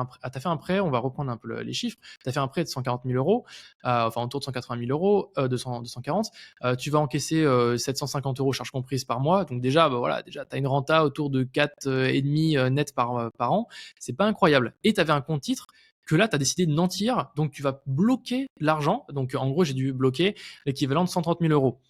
un prêt, on va reprendre un peu les chiffres, tu as fait un prêt de 140 000 euros, enfin autour de 180 000 euros, 240, tu vas encaisser 750 euros charges comprises par mois, donc déjà, bah, voilà, déjà tu as une renta autour de 4,5 net par an, c'est pas incroyable. Et tu avais un compte titre que là, tu as décidé de nantir, donc tu vas bloquer l'argent. Donc en gros, j'ai dû bloquer l'équivalent de 130 000 euros.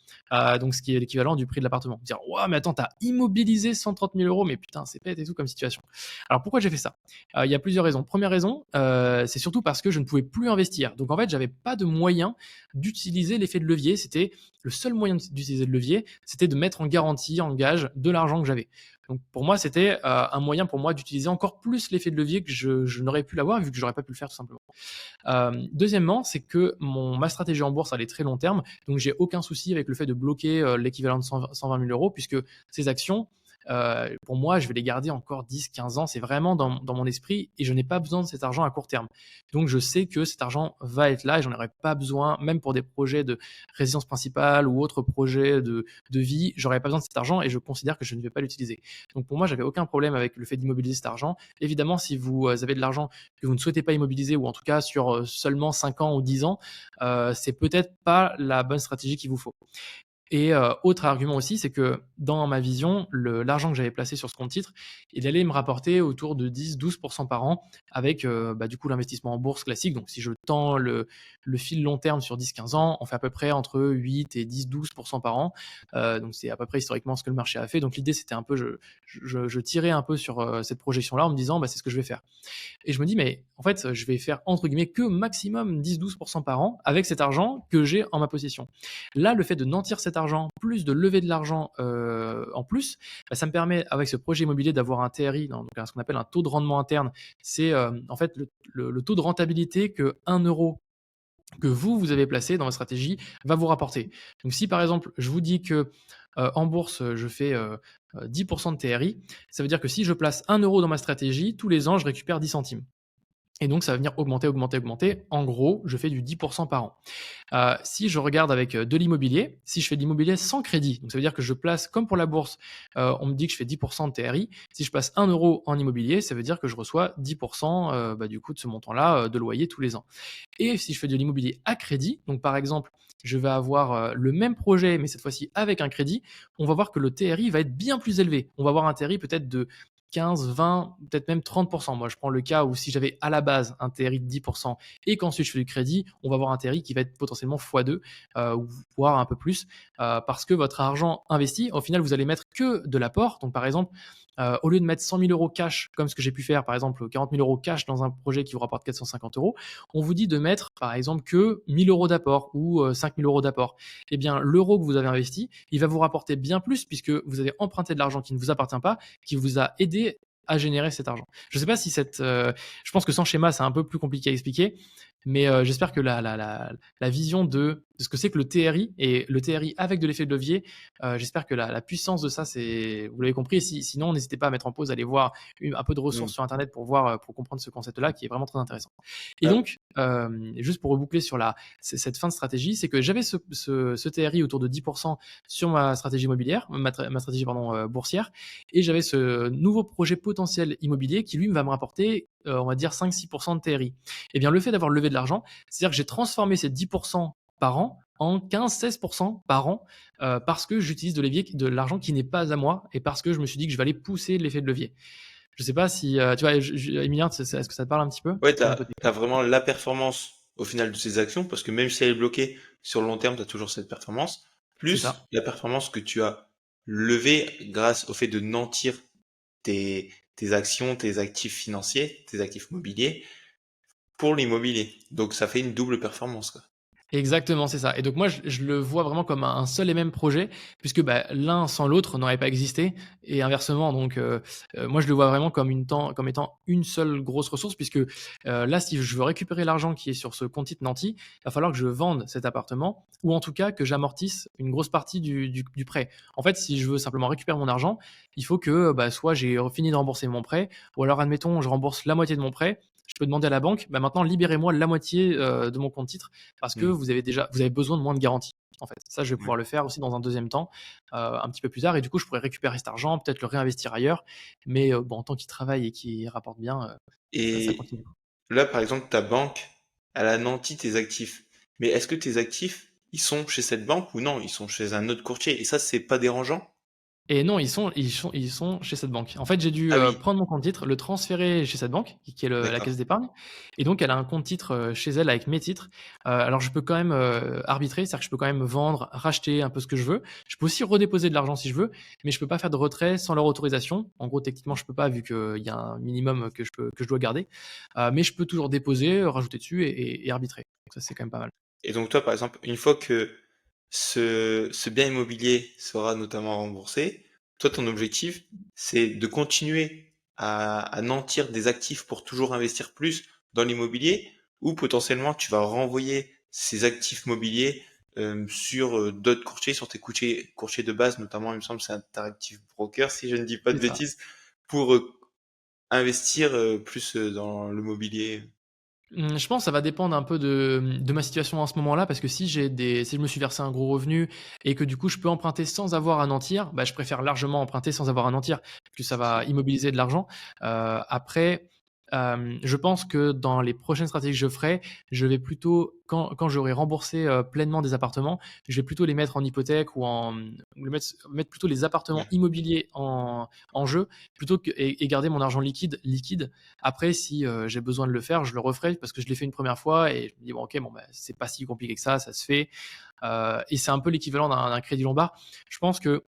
Donc ce qui est l'équivalent du prix de l'appartement. Dire, ouais, mais attends, t'as immobilisé 130 000 euros, mais putain, c'est bête et tout comme situation. Alors pourquoi j'ai fait ça? Il y a plusieurs raisons. Première raison, c'est surtout parce que je ne pouvais plus investir. Donc en fait, j'avais pas de moyen d'utiliser l'effet de levier. C'était le seul moyen d'utiliser le levier, c'était de mettre en garantie, en gage, de l'argent que j'avais. Donc pour moi, c'était un moyen pour moi d'utiliser encore plus l'effet de levier que je n'aurais pu l'avoir vu que j'aurais pas pu le faire tout simplement. Deuxièmement, c'est que ma stratégie en bourse, elle est très long terme, donc j'ai aucun souci avec le fait de bloquer l'équivalent de 120 000 euros, puisque ces actions, pour moi, je vais les garder encore 10-15 ans. C'est vraiment dans mon esprit et je n'ai pas besoin de cet argent à court terme. Donc, je sais que cet argent va être là et j'en aurai pas besoin, même pour des projets de résidence principale ou autres projets de vie. J'aurais pas besoin de cet argent et je considère que je ne vais pas l'utiliser. Donc, pour moi, j'avais aucun problème avec le fait d'immobiliser cet argent. Évidemment, si vous avez de l'argent que vous ne souhaitez pas immobiliser ou en tout cas sur seulement 5 ans ou 10 ans, c'est peut-être pas la bonne stratégie qu'il vous faut. Et autre argument aussi, c'est que dans ma vision, l'argent que j'avais placé sur ce compte titre, il allait me rapporter autour de 10-12% par an avec du coup l'investissement en bourse classique. Donc si je tends le fil long terme sur 10-15 ans, on fait à peu près entre 8 et 10-12% par an. Donc c'est à peu près historiquement ce que le marché a fait. Donc l'idée c'était un peu, je tirais un peu sur cette projection-là en me disant c'est ce que je vais faire. Et je me dis, mais en fait, je vais faire entre guillemets que maximum 10-12% par an avec cet argent que j'ai en ma possession. Là, le fait de nantir cet argent, plus de lever de l'argent en plus, ça me permet, avec ce projet immobilier, d'avoir un TRI, donc ce qu'on appelle un taux de rendement interne. C'est en fait le taux de rentabilité que 1 euro que vous avez placé dans votre stratégie va vous rapporter. Donc si par exemple, je vous dis que en bourse, je fais 10% de TRI, ça veut dire que si je place 1 euro dans ma stratégie, tous les ans, je récupère 10 centimes. Et donc, ça va venir augmenter. En gros, je fais du 10% par an. Si je regarde avec de l'immobilier, si je fais de l'immobilier sans crédit, donc ça veut dire que je place, comme pour la bourse, on me dit que je fais 10% de TRI. Si je place 1 euro en immobilier, ça veut dire que je reçois 10% du coup de ce montant-là de loyer tous les ans. Et si je fais de l'immobilier à crédit, donc par exemple, je vais avoir le même projet, mais cette fois-ci avec un crédit, on va voir que le TRI va être bien plus élevé. On va avoir un TRI peut-être de 15, 20, peut-être même 30%. Moi, je prends le cas où si j'avais à la base un TRI de 10% et qu'ensuite je fais du crédit, on va avoir un TRI qui va être potentiellement x2, voire un peu plus, parce que votre argent investi, au final, vous allez mettre que de l'apport. Donc, par exemple, au lieu de mettre 100 000 euros cash, comme ce que j'ai pu faire, par exemple 40 000 euros cash dans un projet qui vous rapporte 450 euros, on vous dit de mettre, par exemple, que 1 000 euros d'apport ou 5 000 euros d'apport. Eh bien, l'euro que vous avez investi, il va vous rapporter bien plus puisque vous avez emprunté de l'argent qui ne vous appartient pas, qui vous a aidé à générer cet argent. Je ne sais pas si je pense que sans schéma, c'est un peu plus compliqué à expliquer, mais j'espère que la vision de ce que c'est que le TRI et le TRI avec de l'effet de levier, j'espère que la puissance de ça, vous l'avez compris. Sinon, n'hésitez pas à mettre en pause, aller voir un peu de ressources Mm. sur Internet pour voir, pour comprendre ce concept-là qui est vraiment très intéressant. Et Ah, donc, juste pour reboucler sur cette fin de stratégie, c'est que j'avais ce TRI autour de 10% sur ma stratégie immobilière, ma stratégie pardon, boursière, et j'avais ce nouveau projet potentiel immobilier qui lui va me rapporter, on va dire 5-6% de TRI. Eh bien, le fait d'avoir levé de l'argent, c'est-à-dire que j'ai transformé ces 10% par an en 15-16% par an parce que j'utilise de l'argent qui n'est pas à moi et parce que je me suis dit que je vais aller pousser l'effet de levier. Je sais pas si, tu vois, Emilien, est-ce que ça te parle un petit peu ouais, pour un peu t'as vraiment la performance au final de ces actions, parce que même si elle est bloquée, sur le long terme, tu as toujours cette performance, C'est plus ça. la performance que tu as levée grâce au fait de nantir tes actions, tes actifs financiers, tes actifs mobiliers pour l'immobilier. Donc ça fait une double performance, quoi. Exactement, c'est ça. Et donc moi, je le vois vraiment comme un seul et même projet, puisque bah, l'un sans l'autre n'aurait pas existé, et inversement. Donc moi, je le vois vraiment comme étant une seule grosse ressource, puisque là, si je veux récupérer l'argent qui est sur ce compte titre nanti, il va falloir que je vende cet appartement, ou en tout cas que j'amortisse une grosse partie du prêt. En fait, si je veux simplement récupérer mon argent, il faut que bah, soit j'ai fini de rembourser mon prêt, ou alors admettons, je rembourse la moitié de mon prêt. Je peux demander à la banque, bah maintenant libérez-moi la moitié de mon compte titre parce que Hmm. vous avez besoin de moins de garantie. En fait, ça, je vais Ouais. pouvoir le faire aussi dans un deuxième temps, un petit peu plus tard, et du coup, je pourrais récupérer cet argent, peut-être le réinvestir ailleurs, mais bon, en tant qu'il travaille et qu'il rapporte bien, ça Et continue. là, par exemple, ta banque, elle a nanti tes actifs. Mais est-ce que tes actifs, ils sont chez cette banque ou non, ils sont chez un autre courtier? Et ça, c'est pas dérangeant? Et non, ils sont chez cette banque. En fait, j'ai dû Ah oui, prendre mon compte titre, le transférer chez cette banque, qui est la d'accord. caisse d'épargne. Et donc, elle a un compte titre chez elle avec mes titres. Alors, je peux quand même arbitrer, c'est-à-dire que je peux quand même vendre, racheter un peu ce que je veux. Je peux aussi redéposer de l'argent si je veux, mais je peux pas faire de retrait sans leur autorisation. En gros, techniquement, je peux pas vu qu'il y a un minimum que je dois garder. Mais je peux toujours déposer, rajouter dessus et arbitrer. Donc, ça, c'est quand même pas mal. Et donc toi, par exemple, une fois que ce bien immobilier sera notamment remboursé, toi, ton objectif, c'est de continuer à nantir des actifs pour toujours investir plus dans l'immobilier, ou potentiellement tu vas renvoyer ces actifs mobiliers sur d'autres courtiers, sur tes courtiers de base, notamment, il me semble, c'est Interactive Broker, si je ne dis pas de C'est ça. bêtises, pour investir plus dans le mobilier. Je pense que ça va dépendre un peu de ma situation en ce moment-là, parce que si je me suis versé un gros revenu et que du coup je peux emprunter sans avoir à nantir, bah, je préfère largement emprunter sans avoir à nantir, puisque ça va immobiliser de l'argent. Après, je pense que dans les prochaines stratégies que je ferai, je vais plutôt, quand j'aurai remboursé pleinement des appartements, je vais plutôt les mettre en hypothèque ou mettre plutôt les appartements Ouais. immobiliers en jeu, et garder mon argent liquide. Après, si j'ai besoin de le faire, je le referai parce que je l'ai fait une première fois et je me dis bon, ok, bon, bah, c'est pas si compliqué que ça se fait. Et c'est un peu l'équivalent d'un crédit lombard. Je pense que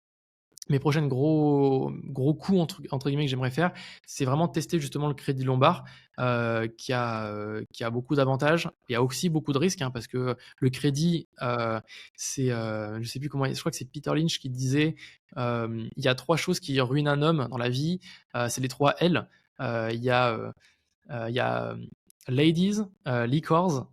mes prochains gros coups entre guillemets que j'aimerais faire, c'est vraiment tester justement le crédit lombard qui a beaucoup d'avantages. Il y a aussi beaucoup de risques hein, parce que le crédit, je sais plus comment, je crois que c'est Peter Lynch qui disait il y a trois choses qui ruinent un homme dans la vie, c'est les trois L. Il y a il y a ladies, liquors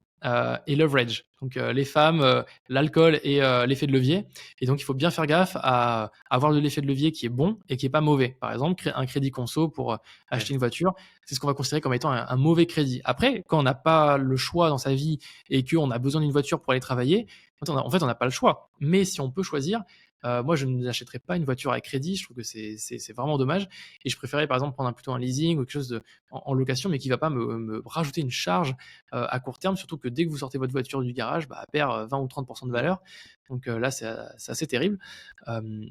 et leverage. Donc les femmes, l'alcool et l'effet de levier. Et donc il faut bien faire gaffe à avoir de l'effet de levier qui est bon et qui est pas mauvais. Par exemple, un crédit conso pour Ouais. acheter une voiture, c'est ce qu'on va considérer comme étant un mauvais crédit. Après, quand on n'a pas le choix dans sa vie et qu'on a besoin d'une voiture pour aller travailler, en fait, on n'a pas le choix. Mais si on peut choisir, moi, je n'achèterais pas une voiture à crédit. Je trouve que c'est vraiment dommage. Et je préférais, par exemple, prendre plutôt un leasing ou quelque chose en location, mais qui ne va pas me rajouter une charge à court terme. Surtout que dès que vous sortez votre voiture du garage, bah, elle perd 20 ou 30% de Mm. valeur. Donc là, c'est assez terrible.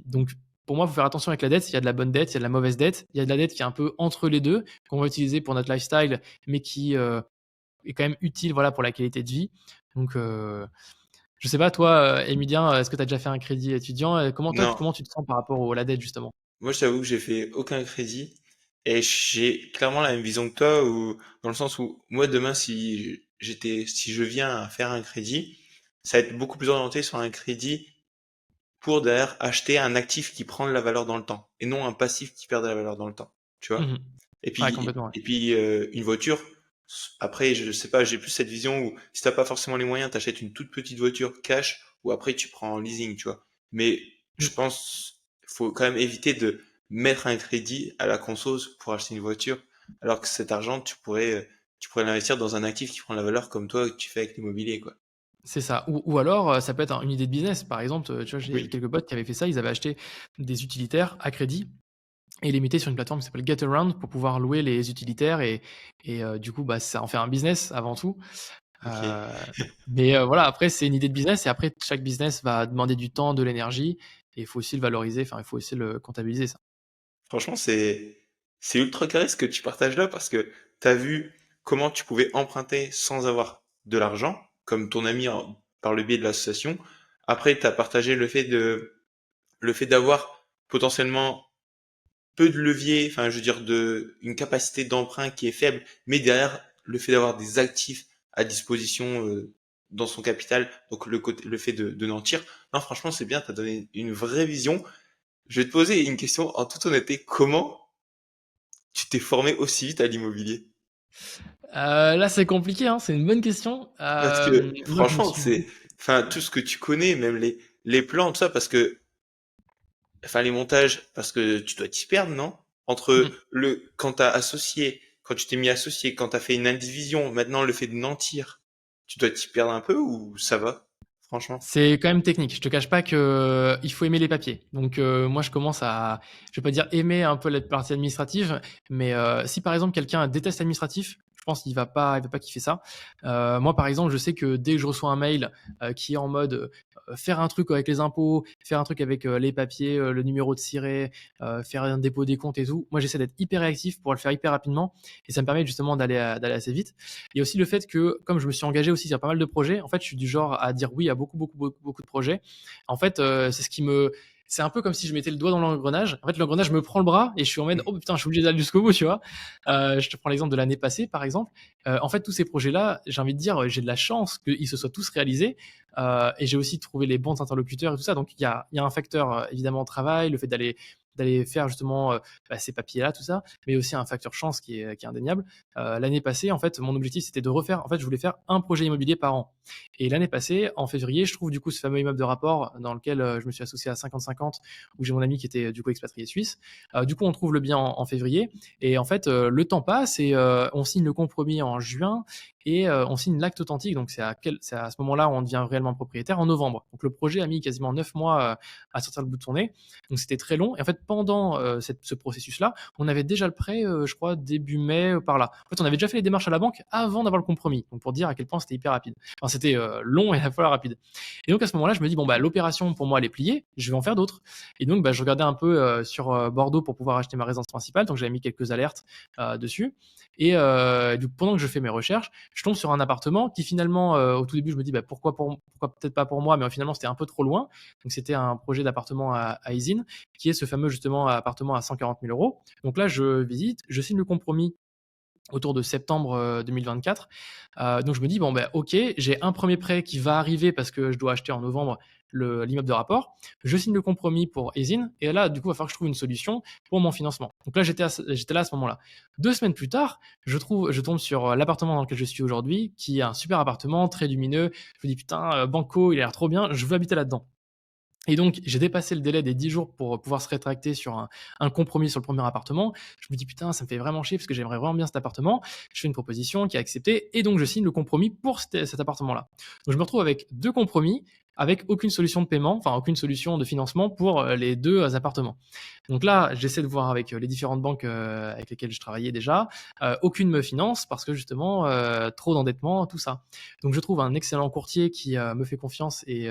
Donc, pour moi, il faut faire attention avec la dette. Il y a de la bonne dette, il y a de la mauvaise dette. Il y a de la dette qui est un peu entre les deux, qu'on va utiliser pour notre lifestyle, mais qui est quand même utile voilà, pour la qualité de vie. Donc, je sais pas, toi, Emilien, est-ce que tu as déjà fait un crédit étudiant? Comment Non, tu te sens par rapport à la dette, justement? moi, je t'avoue que j'ai fait aucun crédit et j'ai clairement la même vision que toi, dans le sens où moi, demain, si je viens à faire un crédit, ça va être beaucoup plus orienté sur un crédit pour derrière acheter un actif qui prend de la valeur dans le temps et non un passif qui perd de la valeur dans le temps. Tu vois? Mhm. Et Ouais, puis, complètement. Ouais. une voiture, après, je sais pas, j'ai plus cette vision où si t'as pas forcément les moyens, t'achètes une toute petite voiture cash ou après tu prends en leasing, tu vois. Mais je Mm. pense, faut quand même éviter de mettre un crédit à la consosse pour acheter une voiture, alors que cet argent, tu pourrais l'investir dans un actif qui prend de la valeur comme toi, que tu fais avec l'immobilier, quoi. C'est ça. Ou alors, ça peut être une idée de business. Par exemple, tu vois, j'ai Oui. quelques potes qui avaient fait ça. Ils avaient acheté des utilitaires à crédit et les mettaient sur une plateforme qui s'appelle Getaround pour pouvoir louer les utilitaires et du coup, bah, ça en fait un business avant tout. Ok. Heu, mais voilà, après c'est une idée de business et après chaque business va demander du temps, de l'énergie et il faut aussi le valoriser, enfin il faut aussi le comptabiliser ça. Franchement, c'est ultra carré ce que tu partages là parce que tu as vu comment tu pouvais emprunter sans avoir de l'argent, comme ton ami par le biais de l'association. Après, tu as partagé le fait d'avoir potentiellement peu de levier, enfin, je veux dire, une capacité d'emprunt qui est faible, mais derrière, le fait d'avoir des actifs à disposition, dans son capital, donc le fait de mentir. Non, franchement, c'est bien, tu as donné une vraie vision. Je vais te poser une question en toute honnêteté. Comment tu t'es formé aussi vite à l'immobilier? Là c'est compliqué, hein, c'est une bonne question. Parce que Moi je me franchement, suis beaucoup. enfin, tout ce que tu connais, même les plans, tout ça, parce que, enfin, les montages, parce que tu dois t'y perdre, non? Entre Mmh. quand tu t'es mis associé, quand t'as fait une indivision, maintenant le fait de mentir, tu dois t'y perdre un peu ou ça va? Franchement. C'est quand même technique. Je te cache pas que, il faut aimer les papiers. Donc, moi, je commence à, je vais pas dire aimer un peu la partie administrative, mais, si par exemple quelqu'un déteste l'administratif, je pense qu'il va pas kiffer ça. Moi, par exemple, je sais que dès que je reçois un mail, qui est en mode, faire un truc avec les impôts, faire un truc avec, les papiers, le numéro de siret, faire un dépôt des comptes et tout, moi, j'essaie d'être hyper réactif pour le faire hyper rapidement et ça me permet justement d'aller assez vite. Il y a aussi le fait que, comme je me suis engagé aussi sur pas mal de projets, en fait, je suis du genre à dire oui à beaucoup de projets. En fait, c'est un peu comme si je mettais le doigt dans l'engrenage. En fait, l'engrenage me prend le bras et je suis en mode, oh putain, je suis obligé d'aller jusqu'au bout, tu vois. Je te prends l'exemple de l'année passée, par exemple. En fait, tous ces projets-là, j'ai envie de dire, j'ai de la chance qu'ils se soient tous réalisés. Et j'ai aussi trouvé les bons interlocuteurs et tout ça. Donc, il y a un facteur, évidemment, travail, le fait d'aller faire justement ces papiers-là, tout ça, mais aussi un facteur chance qui est indéniable. L'année passée, en fait, mon objectif, c'était de refaire. En fait, je voulais faire un projet immobilier par an. Et l'année passée, en février, je trouve du coup ce fameux immeuble de rapport dans lequel je me suis associé à 50-50, où j'ai mon ami qui était du coup expatrié suisse. Du coup, on trouve le bien en février. Et en fait, le temps passe et on signe le compromis en juin et on signe l'acte authentique. Donc, c'est à ce moment-là où on devient réellement propriétaire en novembre. Donc, le projet a mis quasiment 9 mois à sortir le bout de son nez. Donc, c'était très long. Et en fait, pendant ce processus-là, on avait déjà le prêt, je crois, début mai, par là. En fait, on avait déjà fait les démarches à la banque avant d'avoir le compromis. Donc, pour dire à quel point c'était hyper rapide. Enfin, c'était long et à la fois rapide. Et donc, à ce moment-là, je me dis, bon, bah, l'opération, pour moi, elle est pliée. Je vais en faire d'autres. Et donc, bah, je regardais un peu sur Bordeaux pour pouvoir acheter ma résidence principale. Donc, j'avais mis quelques alertes dessus. Et du coup, pendant que je fais mes recherches, je tombe sur un appartement qui finalement, au tout début, je me dis, bah, pourquoi peut-être pas pour moi, mais finalement, c'était un peu trop loin. Donc, c'était un projet d'appartement à Isin, qui est ce fameux justement appartement à 140 000 euros. Donc là, je visite, je signe le compromis autour de septembre 2024. Donc je me dis, bon, ben, ok, j'ai un premier prêt qui va arriver parce que je dois acheter en novembre l'immeuble de rapport. Je signe le compromis pour Esin et là, du coup, il va falloir que je trouve une solution pour mon financement. Donc là, j'étais là à ce moment-là. 2 semaines plus tard, je tombe sur l'appartement dans lequel je suis aujourd'hui, qui est un super appartement, très lumineux. Je me dis, putain, Banco, il a l'air trop bien, je veux habiter là-dedans. Et donc, j'ai dépassé le délai des 10 jours pour pouvoir se rétracter sur un compromis sur le premier appartement. Je me dis, putain, ça me fait vraiment chier parce que j'aimerais vraiment bien cet appartement. Je fais une proposition qui est acceptée et donc je signe le compromis pour cet appartement-là. Donc, je me retrouve avec 2 compromis, avec aucune solution de paiement, enfin, aucune solution de financement pour les 2 appartements. Donc là, j'essaie de voir avec les différentes banques avec lesquelles je travaillais déjà. Aucune me finance parce que justement, trop d'endettement, tout ça. Donc, je trouve un excellent courtier qui me fait confiance et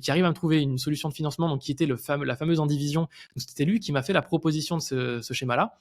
qui arrive à me trouver une solution de financement, donc qui était la fameuse endivision. Donc c'était lui qui m'a fait la proposition de ce schéma-là.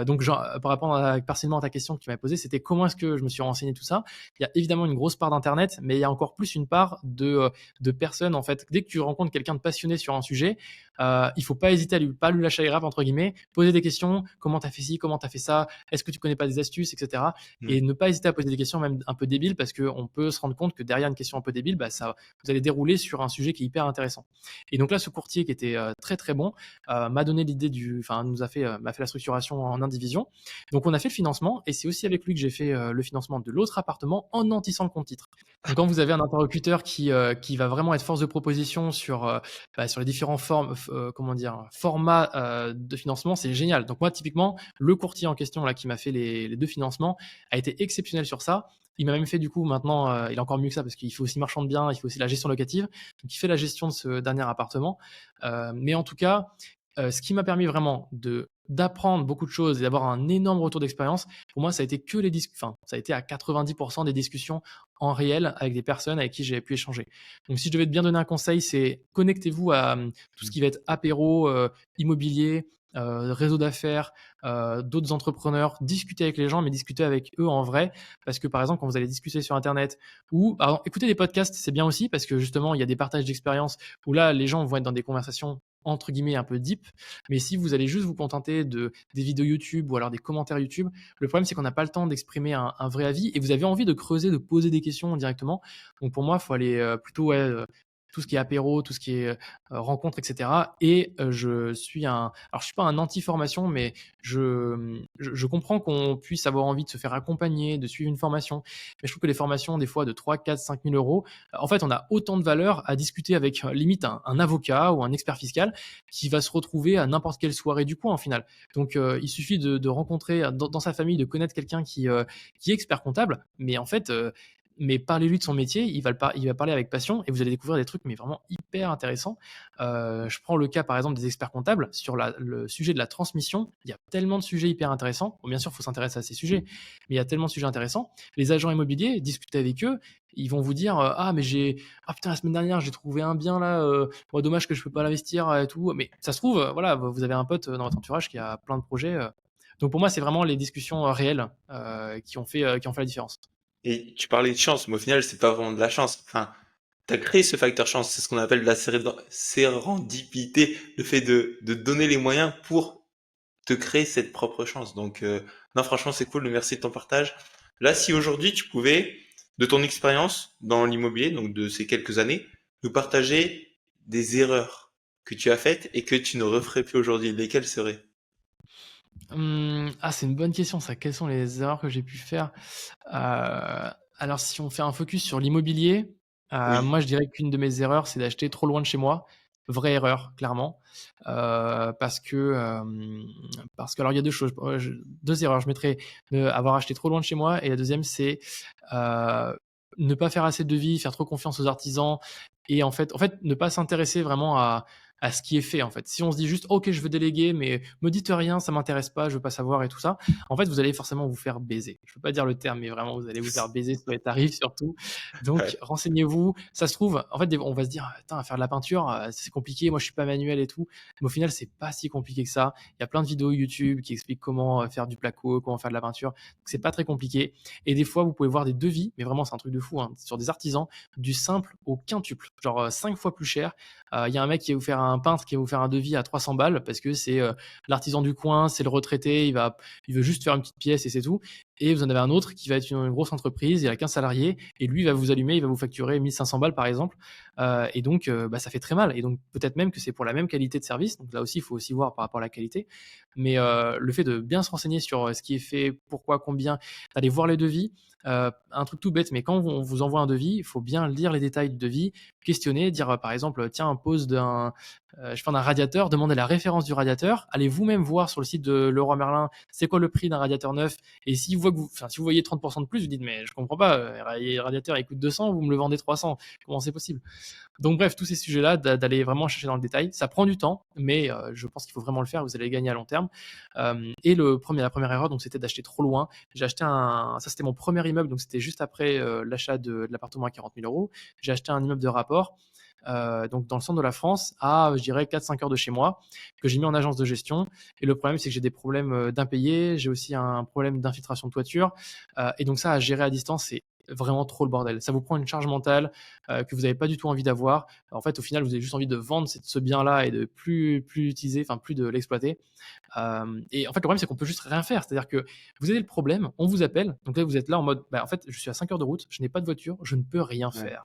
Donc genre, par rapport partiellement à ta question que tu m'avais posée, c'était comment est-ce que je me suis renseigné tout ça. Il y a évidemment une grosse part d'internet, mais il y a encore plus une part de personnes en fait. Dès que tu rencontres quelqu'un de passionné sur un sujet, il faut pas hésiter à pas lui lâcher les grappes, entre guillemets, poser des questions, comment tu as fait ci, comment tu as fait ça, est-ce que tu connais pas des astuces, etc. Mmh. Et ne pas hésiter à poser des questions même un peu débiles parce qu'on peut se rendre compte que derrière une question un peu débile, bah, vous allez dérouler sur un sujet qui est hyper intéressant. Et donc là, ce courtier qui était très très bon m'a donné l'idée m'a fait la structuration en indivision. Donc on a fait le financement et c'est aussi avec lui que j'ai fait le financement de l'autre appartement en nantissant le compte titre. Donc quand vous avez un interlocuteur qui va vraiment être force de proposition sur les différents formats de financement, c'est génial. Donc moi typiquement, le courtier en question là qui m'a fait les deux financements a été exceptionnel sur ça. Il m'a même fait du coup maintenant, il est encore mieux que ça parce qu'il fait aussi marchand de biens, il fait aussi la gestion locative. Donc il fait la gestion de ce dernier appartement. Mais en tout cas, ce qui m'a permis vraiment d'apprendre beaucoup de choses et d'avoir un énorme retour d'expérience, pour moi, ça a été ça a été à 90% des discussions en réel avec des personnes avec qui j'avais pu échanger. Donc, si je devais te bien donner un conseil, c'est connectez-vous à tout ce qui va être apéro, immobilier, réseau d'affaires, d'autres entrepreneurs, discutez avec les gens, mais discutez avec eux en vrai. Parce que par exemple, quand vous allez discuter sur Internet ou écouter des podcasts, c'est bien aussi parce que justement, il y a des partages d'expériences où là, les gens vont être dans des conversations entre guillemets un peu deep, mais si vous allez juste vous contenter des vidéos YouTube ou alors des commentaires YouTube, le problème c'est qu'on n'a pas le temps d'exprimer un vrai avis et vous avez envie de creuser, de poser des questions directement. Donc pour moi, il faut aller plutôt tout ce qui est apéro, tout ce qui est rencontre, etc. Et alors je suis pas un anti-formation, mais je comprends qu'on puisse avoir envie de se faire accompagner, de suivre une formation. Mais je trouve que les formations, des fois de 3, 4, 5 000 euros, en fait, on a autant de valeur à discuter avec limite un avocat ou un expert fiscal qui va se retrouver à n'importe quelle soirée du coin, en final. Donc, il suffit de rencontrer dans sa famille, de connaître quelqu'un qui est expert comptable, mais en fait, mais parlez-lui de son métier, il va parler avec passion et vous allez découvrir des trucs mais vraiment hyper intéressants. Je prends le cas par exemple des experts comptables sur le sujet de la transmission. Il y a tellement de sujets hyper intéressants. Bon, bien sûr, il faut s'intéresser à ces sujets, mais il y a tellement de sujets intéressants. Les agents immobiliers, discutez avec eux, ils vont vous dire ah mais putain la semaine dernière j'ai trouvé un bien là, dommage que je peux pas l'investir et tout. Mais ça se trouve voilà vous avez un pote dans votre entourage qui a plein de projets. Donc pour moi c'est vraiment les discussions réelles qui ont fait la différence. Et tu parlais de chance, mais au final, c'est pas vraiment de la chance. Enfin, tu as créé ce facteur chance, c'est ce qu'on appelle la sérendipité, le fait de donner les moyens pour te créer cette propre chance. Donc, non, franchement, c'est cool, merci de ton partage. Là, si aujourd'hui tu pouvais, de ton expérience dans l'immobilier, donc de ces quelques années, nous partager des erreurs que tu as faites et que tu ne referais plus aujourd'hui, lesquelles seraient? C'est une bonne question ça. Quelles sont les erreurs que j'ai pu faire? Alors si on fait un focus sur l'immobilier, Oui. moi je dirais qu'une de mes erreurs, c'est d'acheter trop loin de chez moi. Vraie erreur, clairement. Parce que alors il y a 2 choses, 2 erreurs. Je mettrais, avoir acheté trop loin de chez moi et la deuxième c'est, heu, ne pas faire assez de devis, faire trop confiance aux artisans et en fait ne pas s'intéresser vraiment à ce qui est fait, en fait. Si on se dit juste: «OK, je veux déléguer, mais me dites rien, ça m'intéresse pas, je veux pas savoir et tout ça», en fait, vous allez forcément vous faire baiser. Je peux pas dire le terme, mais vraiment, vous allez vous faire baiser sur les tarifs surtout. Donc Ouais. renseignez-vous. Ça se trouve, en fait, on va se dire: «Putain, faire de la peinture, c'est compliqué, moi je suis pas manuel et tout». Mais au final, c'est pas si compliqué que ça. Il y a plein de vidéos YouTube qui expliquent comment, faire du placo, comment faire de la peinture. Donc c'est pas très compliqué et des fois, vous pouvez voir des devis, mais vraiment, c'est un truc de fou, hein, sur des artisans, du simple au quintuple, genre, 5 fois plus cher. Il y a un mec qui va vous faire un peintre qui va vous faire un devis à 300 balles parce que c'est l'artisan du coin, c'est le retraité, il veut juste faire une petite pièce et c'est tout. Et vous en avez un autre qui va être une grosse entreprise, il a 15 salariés et lui il va vous allumer, il va vous facturer 1500 balles par exemple. Et donc ça fait très mal. Et donc peut-être même que c'est pour la même qualité de service. Donc là aussi, il faut aussi voir par rapport à la qualité. Mais le fait de bien se renseigner sur ce qui est fait, pourquoi, combien, d'aller voir les devis. Un truc tout bête, mais quand on vous envoie un devis, il faut bien lire les détails du devis, questionner, dire par exemple, tiens, pose d'un radiateur, demandez la référence du radiateur, allez vous-même voir sur le site de Leroy Merlin, c'est quoi le prix d'un radiateur neuf, et si vous voyez 30% de plus, vous dites, mais je comprends pas, le radiateur il coûte 200, vous me le vendez 300, comment c'est possible? Donc bref, tous ces sujets-là, d'aller vraiment chercher dans le détail, ça prend du temps, mais je pense qu'il faut vraiment le faire, vous allez gagner à long terme. Et la première erreur, donc c'était d'acheter trop loin. J'ai acheté ça c'était mon premier immeuble, donc c'était juste après l'achat de l'appartement à 40 000 euros. J'ai acheté un immeuble de rapport, donc dans le centre de la France, à je dirais 4-5 heures de chez moi, que j'ai mis en agence de gestion. Et le problème, c'est que j'ai des problèmes d'impayés, j'ai aussi un problème d'infiltration de toiture, et donc ça à gérer à distance, c'est vraiment trop le bordel. Ça vous prend une charge mentale que vous n'avez pas du tout envie d'avoir. En fait, au final, vous avez juste envie de vendre ce bien-là et de plus l'utiliser, enfin plus de l'exploiter. Et en fait, le problème, c'est qu'on peut juste rien faire. C'est-à-dire que vous avez le problème, on vous appelle, donc là, vous êtes là en mode, en fait, je suis à 5 heures de route, je n'ai pas de voiture, je ne peux rien Ouais. faire.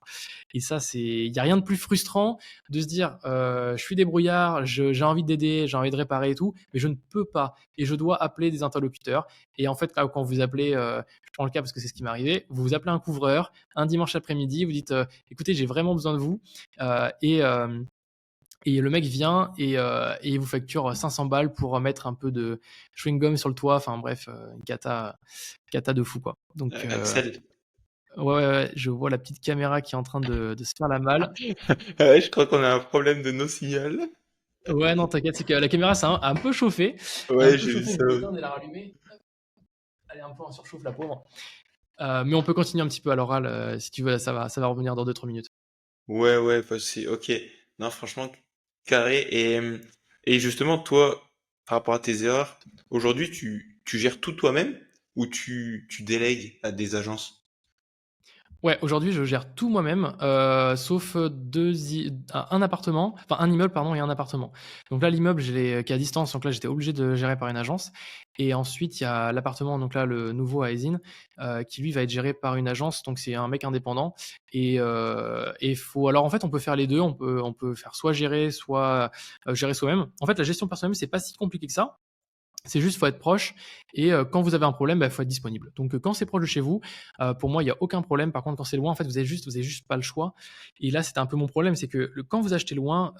Et ça, il n'y a rien de plus frustrant de se dire, je suis débrouillard, j'ai envie d'aider, j'ai envie de réparer et tout, mais je ne peux pas. Et je dois appeler des interlocuteurs. Et en fait, là, quand vous appelez, je prends le cas parce que c'est ce qui m'est arrivé, vous appelez un couvreur un dimanche après-midi, vous dites, écoutez, j'ai vraiment besoin de vous. Et le mec vient et il vous facture 500 balles pour mettre un peu de chewing-gum sur le toit. Enfin bref, une cata de fou, quoi. Donc, Axel. ouais, je vois la petite caméra qui est en train de se faire la malle. Ouais, je crois qu'on a un problème de nos signaux. Ouais, non, t'inquiète, c'est que la caméra, ça a un peu chauffé. Un Ouais, peu j'ai vu chauffé, je ça. vais l'éteindre et la rallumer. Elle est un peu en surchauffe, la pauvre. Mais on peut continuer un petit peu à l'oral si tu veux, ça va revenir dans 2-3 minutes. Ouais, ouais, bah c'est ok. Non, franchement, carré. Et justement, toi, par rapport à tes erreurs, aujourd'hui, tu gères tout toi-même ou tu délègues à des agences? Ouais, aujourd'hui, je gère tout moi-même, sauf un appartement, enfin un immeuble, pardon, et un appartement. Donc là, l'immeuble, je l'ai qui est à distance, donc là, j'étais obligé de gérer par une agence. Et ensuite, il y a l'appartement, donc là, le nouveau à Eysines, qui lui va être géré par une agence, donc c'est un mec indépendant. Et faut, alors en fait, on peut faire les deux, on peut faire soit gérer, soit gérer soi-même. En fait, la gestion personnelle, c'est pas si compliqué que ça. C'est juste, faut être proche et quand vous avez un problème, faut être disponible. Donc quand c'est proche de chez vous, pour moi, il y a aucun problème. Par contre, quand c'est loin, en fait, vous avez juste pas le choix. Et là, c'était un peu mon problème, c'est que quand vous achetez loin,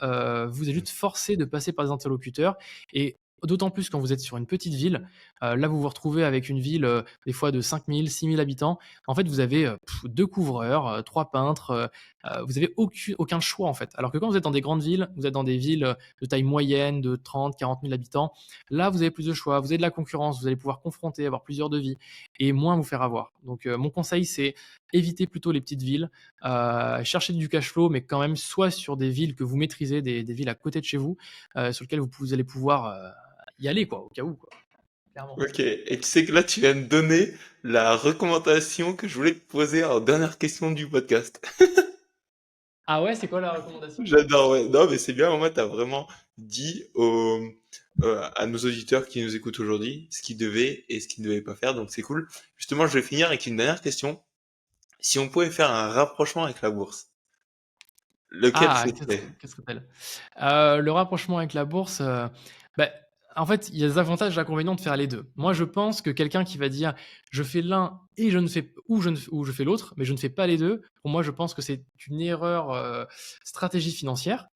vous êtes juste forcé de passer par des interlocuteurs et d'autant plus quand vous êtes sur une petite ville. Là, vous vous retrouvez avec une ville, des fois de 5 000, 6 000 habitants. En fait, vous avez, 2 couvreurs, 3 peintres, vous avez aucun choix, en fait. Alors que quand vous êtes dans des grandes villes, vous êtes dans des villes, de taille moyenne, de 30 40 000 habitants. Là, vous avez plus de choix, vous avez de la concurrence, vous allez pouvoir confronter, avoir plusieurs devis et moins vous faire avoir. Donc, mon conseil, c'est éviter plutôt les petites villes, chercher du cash flow, mais quand même soit sur des villes que vous maîtrisez, des villes à côté de chez vous, sur lesquelles vous allez pouvoir y aller, quoi, au cas où, quoi, clairement. Ok, et tu sais que là, tu viens de donner la recommandation que je voulais te poser en dernière question du podcast. Ah ouais, c'est quoi la recommandation? J'adore, ouais. Non, mais c'est bien, au moins, t'as vraiment dit à nos auditeurs qui nous écoutent aujourd'hui ce qu'ils devaient et ce qu'ils ne devaient pas faire, donc c'est cool. Justement, je vais finir avec une dernière question. Si on pouvait faire un rapprochement avec la bourse, lequel Ah, ce quelle serait? quelle serait-elle? Le rapprochement avec la bourse, bah, en fait, il y a des avantages et des inconvénients de faire les 2. Moi, je pense que quelqu'un qui va dire: «Je fais l'un et je ne fais ou je fais l'autre, mais je ne fais pas les 2. Pour moi, je pense que c'est une erreur, stratégie financière.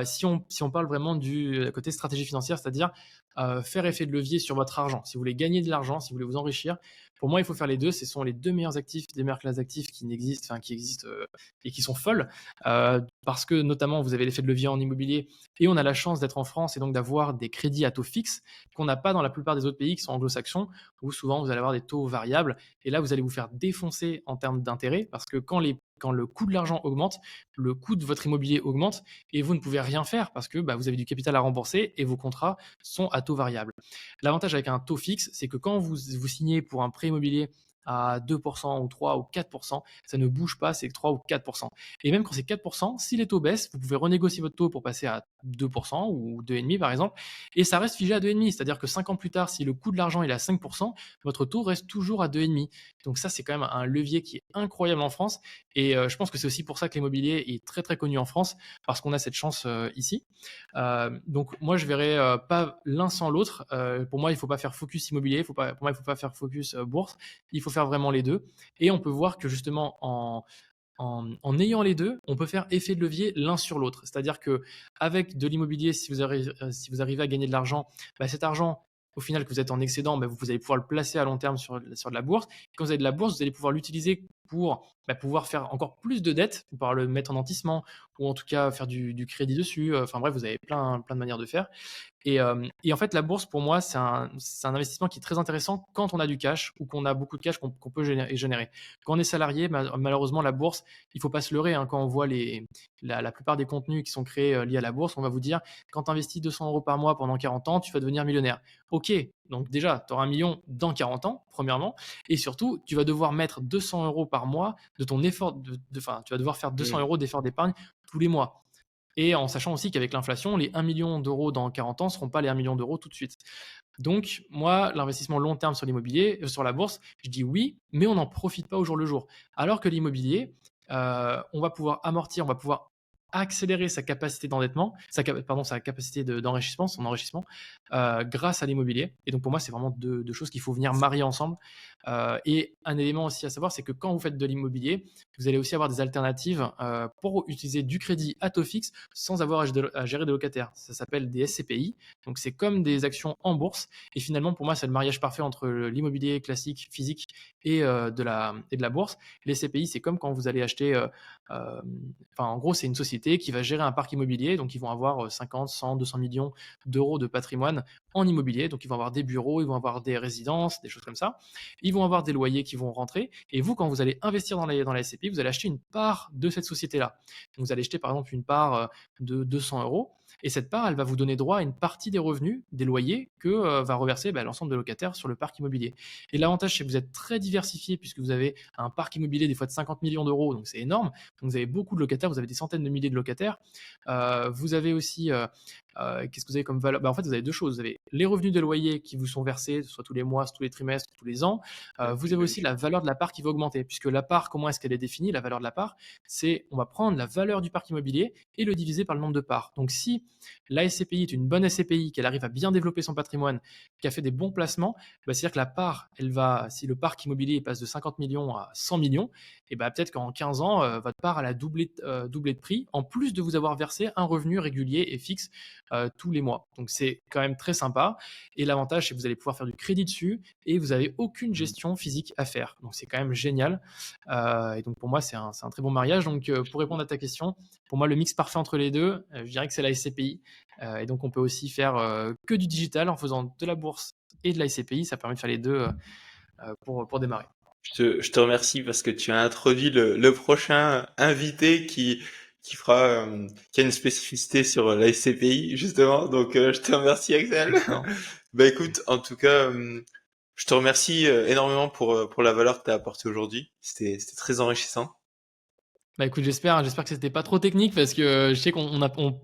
Si on parle vraiment du côté stratégie financière, c'est-à-dire, faire effet de levier sur votre argent. Si vous voulez gagner de l'argent, si vous voulez vous enrichir, pour moi, il faut faire les 2. Ce sont les 2 meilleurs actifs, des meilleures classes d'actifs qui existent, et qui sont folles. Parce que notamment vous avez l'effet de levier en immobilier et on a la chance d'être en France et donc d'avoir des crédits à taux fixe qu'on n'a pas dans la plupart des autres pays qui sont anglo-saxons où souvent vous allez avoir des taux variables et là vous allez vous faire défoncer en termes d'intérêt parce que quand le coût de l'argent augmente, le coût de votre immobilier augmente et vous ne pouvez rien faire parce que vous avez du capital à rembourser et vos contrats sont à taux variable. L'avantage avec un taux fixe, c'est que quand vous signez pour un prêt immobilier à 2% ou 3 ou 4%, ça ne bouge pas, c'est 3 ou 4%. Et même quand c'est 4%, si les taux baissent, vous pouvez renégocier votre taux pour passer à 2% ou 2,5% par exemple, et ça reste figé à 2,5%. C'est-à-dire que 5 ans plus tard, si le coût de l'argent est à 5%, votre taux reste toujours à 2,5%. Donc ça, c'est quand même un levier qui est incroyable en France. Et je pense que c'est aussi pour ça que l'immobilier est très très connu en France, parce qu'on a cette chance ici. Donc moi, je verrais pas l'un sans l'autre. Pour moi, il ne faut pas faire focus immobilier, pour moi, il ne faut pas faire focus bourse. Il faut faire vraiment les deux. Et on peut voir que justement, en ayant les deux, on peut faire effet de levier l'un sur l'autre. C'est-à-dire que avec de l'immobilier, si vous arrivez à gagner de l'argent, cet argent, au final, que vous êtes en excédent, vous allez pouvoir le placer à long terme sur de la bourse. Quand vous avez de la bourse, vous allez pouvoir l'utiliser pour pouvoir faire encore plus de dettes, pour pouvoir le mettre en nantissement, ou en tout cas faire du crédit dessus. Enfin bref, vous avez plein de manières de faire. Et en fait, la bourse, pour moi, c'est un investissement qui est très intéressant quand on a du cash ou qu'on a beaucoup de cash qu'on peut générer. Quand on est salarié, malheureusement, la bourse, il ne faut pas se leurrer, hein. Quand on voit la plupart des contenus qui sont créés liés à la bourse, on va vous dire, quand tu investis 200 euros par mois pendant 40 ans, tu vas devenir millionnaire. Ok, donc déjà, tu auras 1 million dans 40 ans, premièrement, et surtout, tu vas devoir mettre 200 euros par mois de ton effort, enfin, tu vas devoir faire 200 Mmh. euros d'effort d'épargne tous les mois. Et en sachant aussi qu'avec l'inflation, les 1 million d'euros dans 40 ans ne seront pas les 1 million d'euros tout de suite. Donc, moi, l'investissement long terme sur l'immobilier, sur la bourse, je dis oui, mais on n'en profite pas au jour le jour. Alors que l'immobilier, on va pouvoir amortir, on va pouvoir accélérer sa capacité d'endettement, sa capacité d'enrichissement, son enrichissement, grâce à l'immobilier. Et donc, pour moi, c'est vraiment deux choses qu'il faut venir marier ensemble. Et un élément aussi à savoir, c'est que quand vous faites de l'immobilier, vous allez aussi avoir des alternatives pour utiliser du crédit à taux fixe sans avoir à gérer des locataires. Ça s'appelle des SCPI. Donc, c'est comme des actions en bourse. Et finalement, pour moi, c'est le mariage parfait entre l'immobilier classique, physique et de la bourse. Les SCPI, c'est comme quand vous allez acheter. En gros, c'est une société qui va gérer un parc immobilier. Donc, ils vont avoir 50, 100, 200 millions d'euros de patrimoine en immobilier. Donc, ils vont avoir des bureaux, ils vont avoir des résidences, des choses comme ça. Ils vont avoir des loyers qui vont rentrer. Et vous, quand vous allez investir dans la SCPI, vous allez acheter une part de cette société-là. Donc, vous allez acheter par exemple une part de 200 euros. Et cette part, elle va vous donner droit à une partie des revenus, des loyers que va reverser l'ensemble des locataires sur le parc immobilier. Et l'avantage, c'est que vous êtes très diversifié puisque vous avez un parc immobilier des fois de 50 millions d'euros, donc c'est énorme. Donc vous avez beaucoup de locataires, vous avez des centaines de milliers de locataires. Vous avez aussi, qu'est-ce que vous avez comme valeur? En fait, vous avez deux choses. Vous avez les revenus de loyer qui vous sont versés, soit tous les mois, soit tous les trimestres, tous les ans. Vous avez aussi la valeur de la part qui va augmenter, puisque la part, comment est-ce qu'elle est définie? La valeur de la part, c'est on va prendre la valeur du parc immobilier et le diviser par le nombre de parts. Donc si la SCPI est une bonne SCPI, qu'elle arrive à bien développer son patrimoine, qui a fait des bons placements, c'est-à-dire que la part, si le parc immobilier passe de 50 millions à 100 millions, et peut-être qu'en 15 ans, votre part elle a doublé de prix, en plus de vous avoir versé un revenu régulier et fixe tous les mois. Donc c'est quand même très sympa. Et l'avantage, c'est que vous allez pouvoir faire du crédit dessus et vous n'avez aucune gestion physique à faire. Donc c'est quand même génial. Et donc pour moi, c'est un très bon mariage. Donc pour répondre à ta question, pour moi, le mix parfait entre les deux, je dirais que c'est la SCPI. Et donc on peut aussi faire que du digital en faisant de la bourse et de la SCPI. Ça permet de faire les deux pour démarrer. Je te remercie parce que tu as introduit le prochain invité qui a une spécificité sur la SCPI, justement. Donc, je te remercie, Axel. Excellent. Bah, écoute, en tout cas, je te remercie énormément pour la valeur que tu as apportée aujourd'hui. C'était très enrichissant. Écoute, j'espère que c'était pas trop technique parce que je sais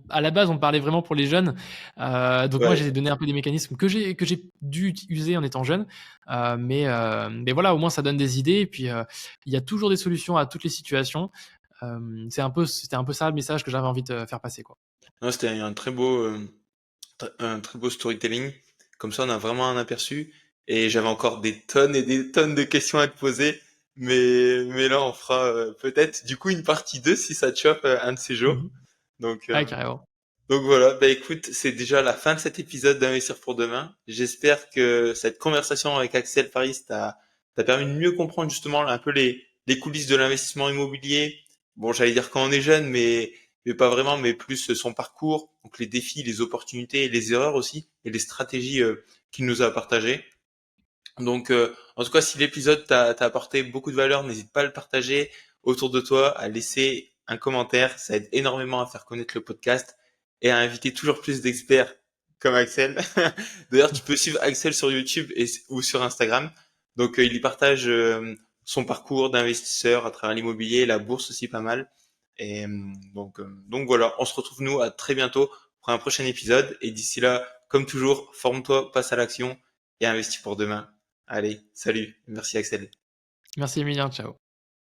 à la base on parlait vraiment pour les jeunes. Donc moi Ouais. j'ai donné un peu des mécanismes que j'ai dû user en étant jeune. Mais voilà, au moins ça donne des idées et puis il y a toujours des solutions à toutes les situations. C'était un peu ça le message que j'avais envie de faire passer, quoi. Non, c'était un très beau storytelling. Comme ça, on a vraiment un aperçu. Et j'avais encore des tonnes et des tonnes de questions à te poser. Mais là, on fera peut-être du coup une partie 2 si ça te chauffe un de ces jours. Mhm. Donc, Ouais, carrément. donc voilà, bah écoute, c'est déjà la fin de cet épisode d'Investir pour demain. J'espère que cette conversation avec Axel Paris t'a permis de mieux comprendre justement un peu les coulisses de l'investissement immobilier. Bon, j'allais dire quand on est jeune, mais pas vraiment, mais plus son parcours, donc les défis, les opportunités, les erreurs aussi, et les stratégies qu'il nous a partagées. Donc, en tout cas, si l'épisode t'a apporté beaucoup de valeur, n'hésite pas à le partager autour de toi, à laisser un commentaire. Ça aide énormément à faire connaître le podcast et à inviter toujours plus d'experts comme Axel. D'ailleurs, tu peux suivre Axel sur YouTube ou sur Instagram. Donc, il y partage son parcours d'investisseur à travers l'immobilier, la bourse aussi pas mal. Et donc voilà, on se retrouve nous à très bientôt pour un prochain épisode. Et d'ici là, comme toujours, forme-toi, passe à l'action et investis pour demain. Allez, salut. Merci Axel. Merci Emilien, ciao.